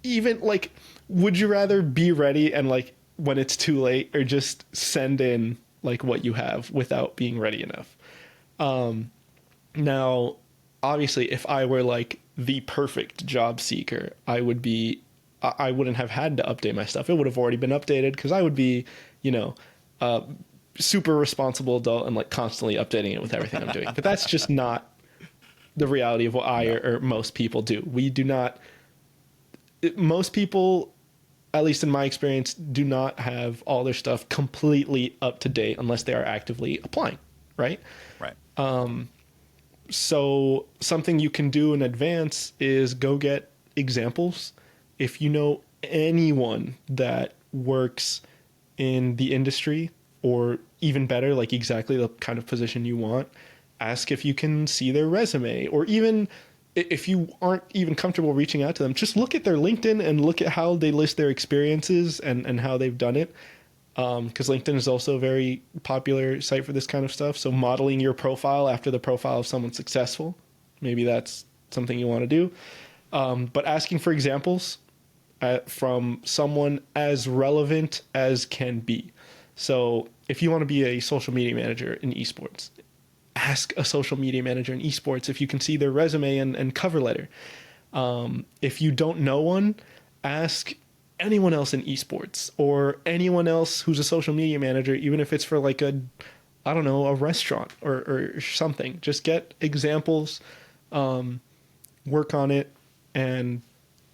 even like, would you rather be ready and like when it's too late, or just send in like what you have without being ready enough? Now, obviously, if I were like the perfect job seeker, I wouldn't have had to update my stuff. It would have already been updated because I would be, you know, super responsible adult and like constantly updating it with everything I'm doing. But that's just not the reality of what I or most people do. We do not, most people, at least in my experience, do not have all their stuff completely up to date unless they are actively applying, right? Right. So something you can do in advance is go get examples. If you know anyone that works in the industry, or even better, like exactly the kind of position you want, ask if you can see their resume. Or even if you aren't even comfortable reaching out to them, just look at their LinkedIn and look at how they list their experiences and how they've done it. Because LinkedIn is also a very popular site for this kind of stuff. So modeling your profile after the profile of someone successful, maybe that's something you want to do. But asking for examples from someone as relevant as can be. So if you want to be a social media manager in esports, ask a social media manager in esports if you can see their resume and cover letter. If you don't know one, ask anyone else in esports or anyone else who's a social media manager, even if it's for like a restaurant or something. Just get examples, work on it, and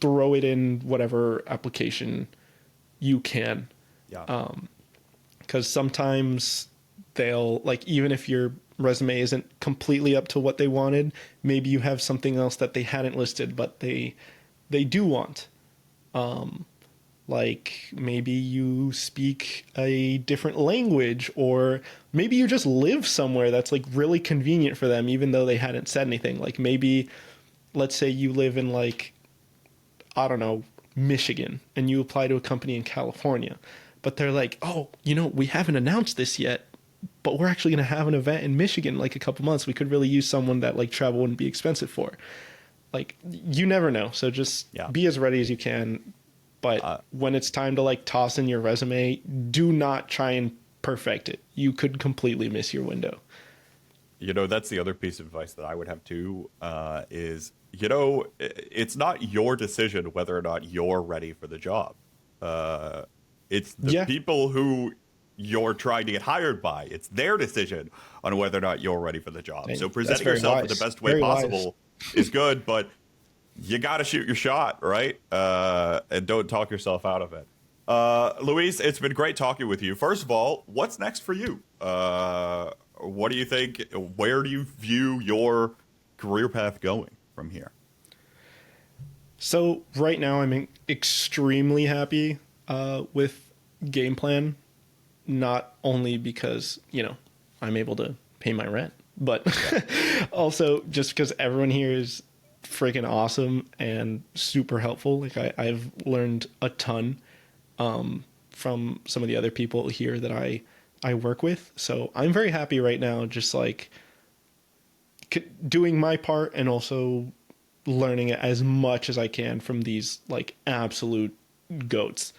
throw it in whatever application you can. Yeah. Because sometimes they'll, like, even if your resume isn't completely up to what they wanted, maybe you have something else that they hadn't listed but they do want. Like maybe you speak a different language, or maybe you just live somewhere that's like really convenient for them even though they hadn't said anything. Like maybe, let's say you live in like, I don't know, Michigan, and you apply to a company in California, but they're like, oh, we haven't announced this yet, but we're actually going to have an event in Michigan in like a couple months. We could really use someone that like travel wouldn't be expensive for. Like, you never know. So just be as ready as you can. But when it's time to like toss in your resume, do not try and perfect it. You could completely miss your window. That's the other piece of advice that I would have too, is, it's not your decision whether or not you're ready for the job. It's the people who you're trying to get hired by. It's their decision on whether or not you're ready for the job. So presenting yourself in the best way possible is good, but you got to shoot your shot, right? And don't talk yourself out of it. Luis, it's been great talking with you. First of all, what's next for you? What do you think? Where do you view your career path going from here? So right now I'm extremely happy with Game Plan, not only because, I'm able to pay my rent, but also just because everyone here is freaking awesome and super helpful. Like I've learned a ton from some of the other people here that I work with. So I'm very happy right now, just like doing my part and also learning as much as I can from these like absolute goats.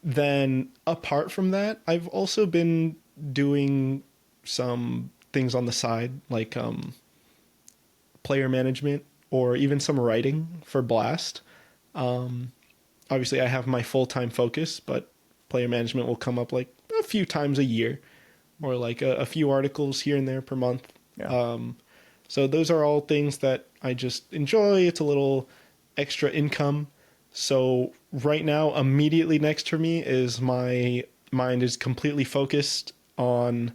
Then apart from that, I've also been doing some things on the side, like player management or even some writing for Blast. Obviously I have my full-time focus, but player management will come up like a few times a year, or like a few articles here and there per month. Yeah. So those are all things that I just enjoy. It's a little extra income. So right now, immediately next to me is my mind is completely focused on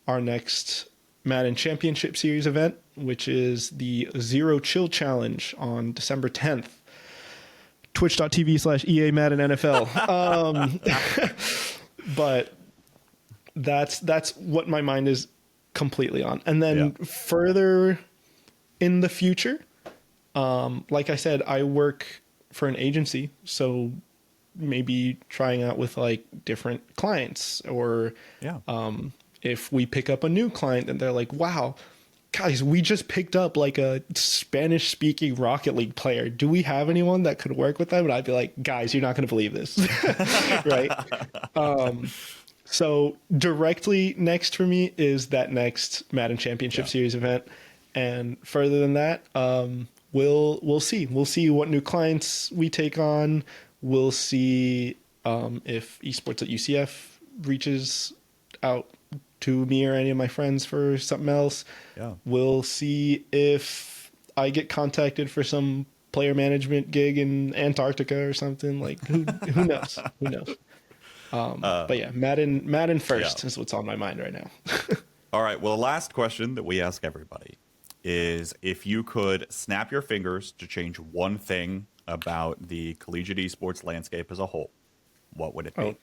our next Madden Championship Series event, which is the Zero Chill Challenge on December 10th. Twitch.tv/EA Madden NFL. But that's what my mind is completely on. And then further in the future. Like I said, I work for an agency, so maybe trying out with like different clients, or Yeah. if we pick up a new client and they're like, wow, guys, we just picked up like a Spanish speaking Rocket League player. Do we have anyone that could work with them? And I'd be like, guys, you're not going to believe this. Right. So directly next for me is that next Madden Championship Series event. And further than that, we'll see. We'll see what new clients we take on. We'll see if Esports at UCF reaches out to me or any of my friends for something else. Yeah. We'll see if I get contacted for some player management gig in Antarctica or something. Like who knows? Who knows? But yeah, Madden first is what's on my mind right now. All right. Well, the last question that we ask everybody is, if you could snap your fingers to change one thing about the collegiate esports landscape as a whole, what would it be? Oh.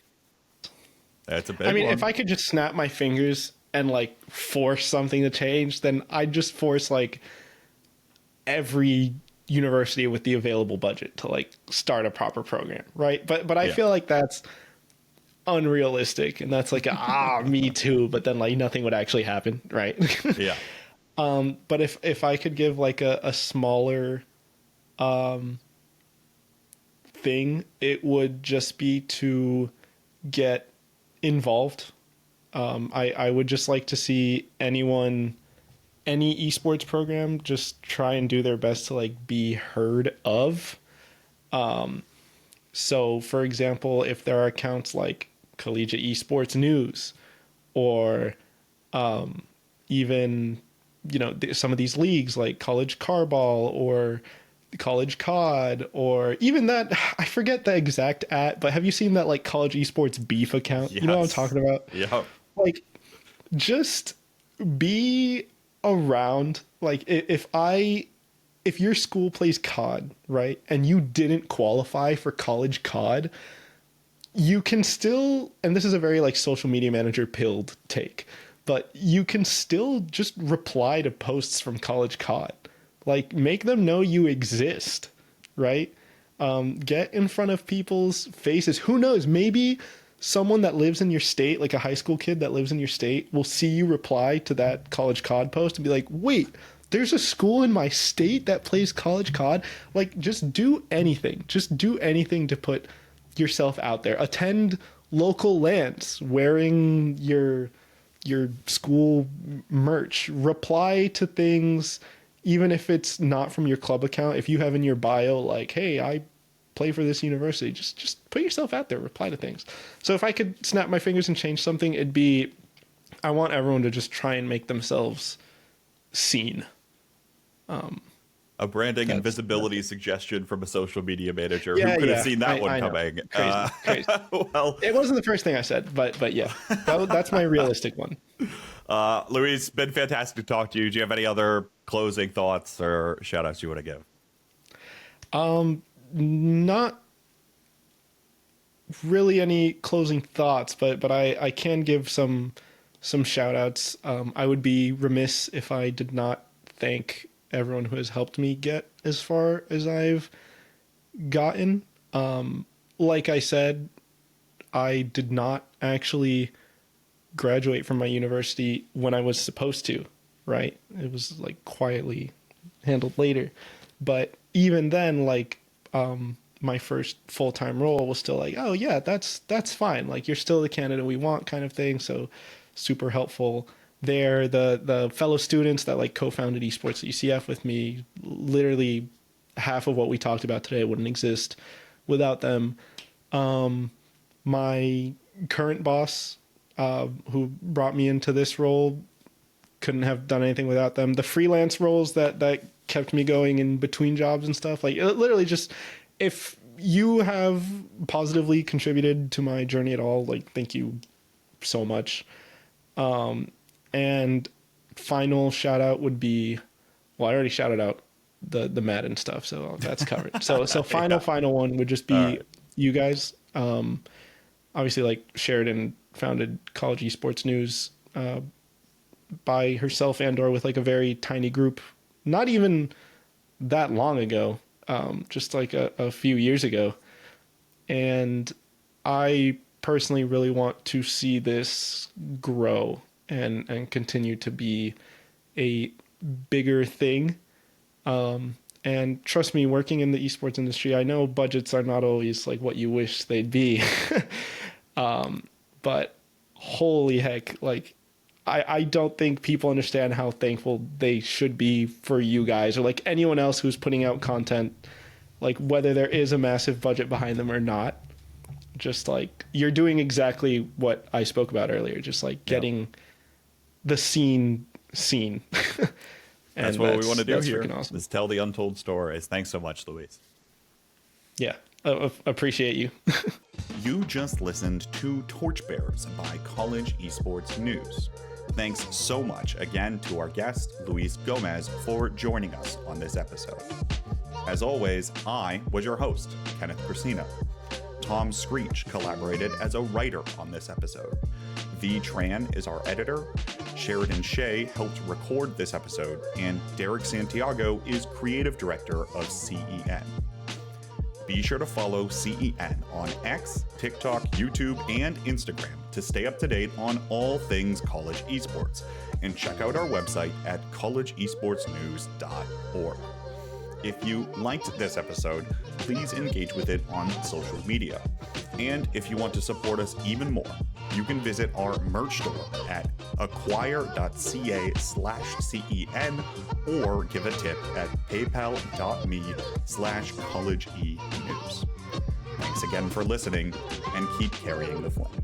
That's a big I mean, one. if I could just snap my fingers and like force something to change, then I'd just force like every university with the available budget to like start a proper program, right? But I feel like that's unrealistic, and that's like me too, but then like nothing would actually happen, right? Yeah. But if I could give like a smaller thing, it would just be to get involved. I would just like to see any esports program just try and do their best to like be heard of. So for example, if there are accounts like Collegiate Esports News, or even, you know, some of these leagues like College Carball or College COD, or even that, I forget the exact but have you seen that like College Esports Beef account? Yes. You know what I'm talking about? Yeah. Like, just be around. Like, if your school plays COD, right, and you didn't qualify for College COD, you can still, and this is a very like social media manager pilled take, but you can still just reply to posts from College COD. Like, make them know you exist, right? Get in front of people's faces. Who knows? Maybe someone that lives in your state, like a high school kid that lives in your state, will see you reply to that College COD post and be like, wait, there's a school in my state that plays College COD. Like, just do anything. Just do anything to put yourself out there. Attend local LANs wearing your school merch. Reply to things, even if it's not from your club account. If you have in your bio like, hey, I play for this university, just put yourself out there. Reply to things. So if I could snap my fingers and change something, it'd be, I want everyone to just try and make themselves seen. A branding and visibility suggestion from a social media manager. Yeah, Who could have seen that one I coming? Crazy. Well, it wasn't the first thing I said, but yeah, that's my realistic one. Luis, been fantastic to talk to you. Do you have any other closing thoughts or shout outs you want to give? Not really any closing thoughts, but I can give some shout outs. I would be remiss if I did not thank everyone who has helped me get as far as I've gotten. Like I said, I did not actually graduate from my university when I was supposed to, right? It was like quietly handled later. But even then, like, my first full-time role was still like, oh yeah, that's fine. Like, you're still the candidate we want, kind of thing. So super helpful there. The fellow students that like co-founded Esports at UCF with me, literally half of what we talked about today wouldn't exist without them. My current boss, who brought me into this role, couldn't have done anything without them. The freelance roles that kept me going in between jobs and stuff, like, literally just, if you have positively contributed to my journey at all, like, thank you so much. And final shout out would be, well, I already shouted out the Madden stuff, so that's covered. So final one would just be you guys. Obviously, like, Sheridan founded College Esports News by herself and or with like a very tiny group not even that long ago, just like a few years ago. And I personally really want to see this grow and continue to be a bigger thing. And trust me, working in the esports industry, I know budgets are not always like what you wish they'd be. But holy heck, like I don't think people understand how thankful they should be for you guys or like anyone else who's putting out content, like whether there is a massive budget behind them or not. Just like you're doing exactly what I spoke about earlier, just like getting the scene seen. That's what we want to do here. Awesome. Is tell the untold stories. Thanks so much, Luis. Yeah, appreciate you. You just listened to Torchbearers by College Esports News. Thanks so much again to our guest, Luis Gomez, for joining us on this episode. As always, I was your host, Kenneth Crisina. Tom Screech collaborated as a writer on this episode. V. Tran is our editor. Sheridan Shea helped record this episode, and Derek Santiago is creative director of CEN. Be sure to follow CEN on X, TikTok, YouTube, and Instagram to stay up to date on all things college esports, and check out our website at collegeesportsnews.org. If you liked this episode, please engage with it on social media. And if you want to support us even more, you can visit our merch store at acquire.ca/CEN or give a tip at paypal.me/collegeenews. Thanks again for listening, and keep carrying the flame.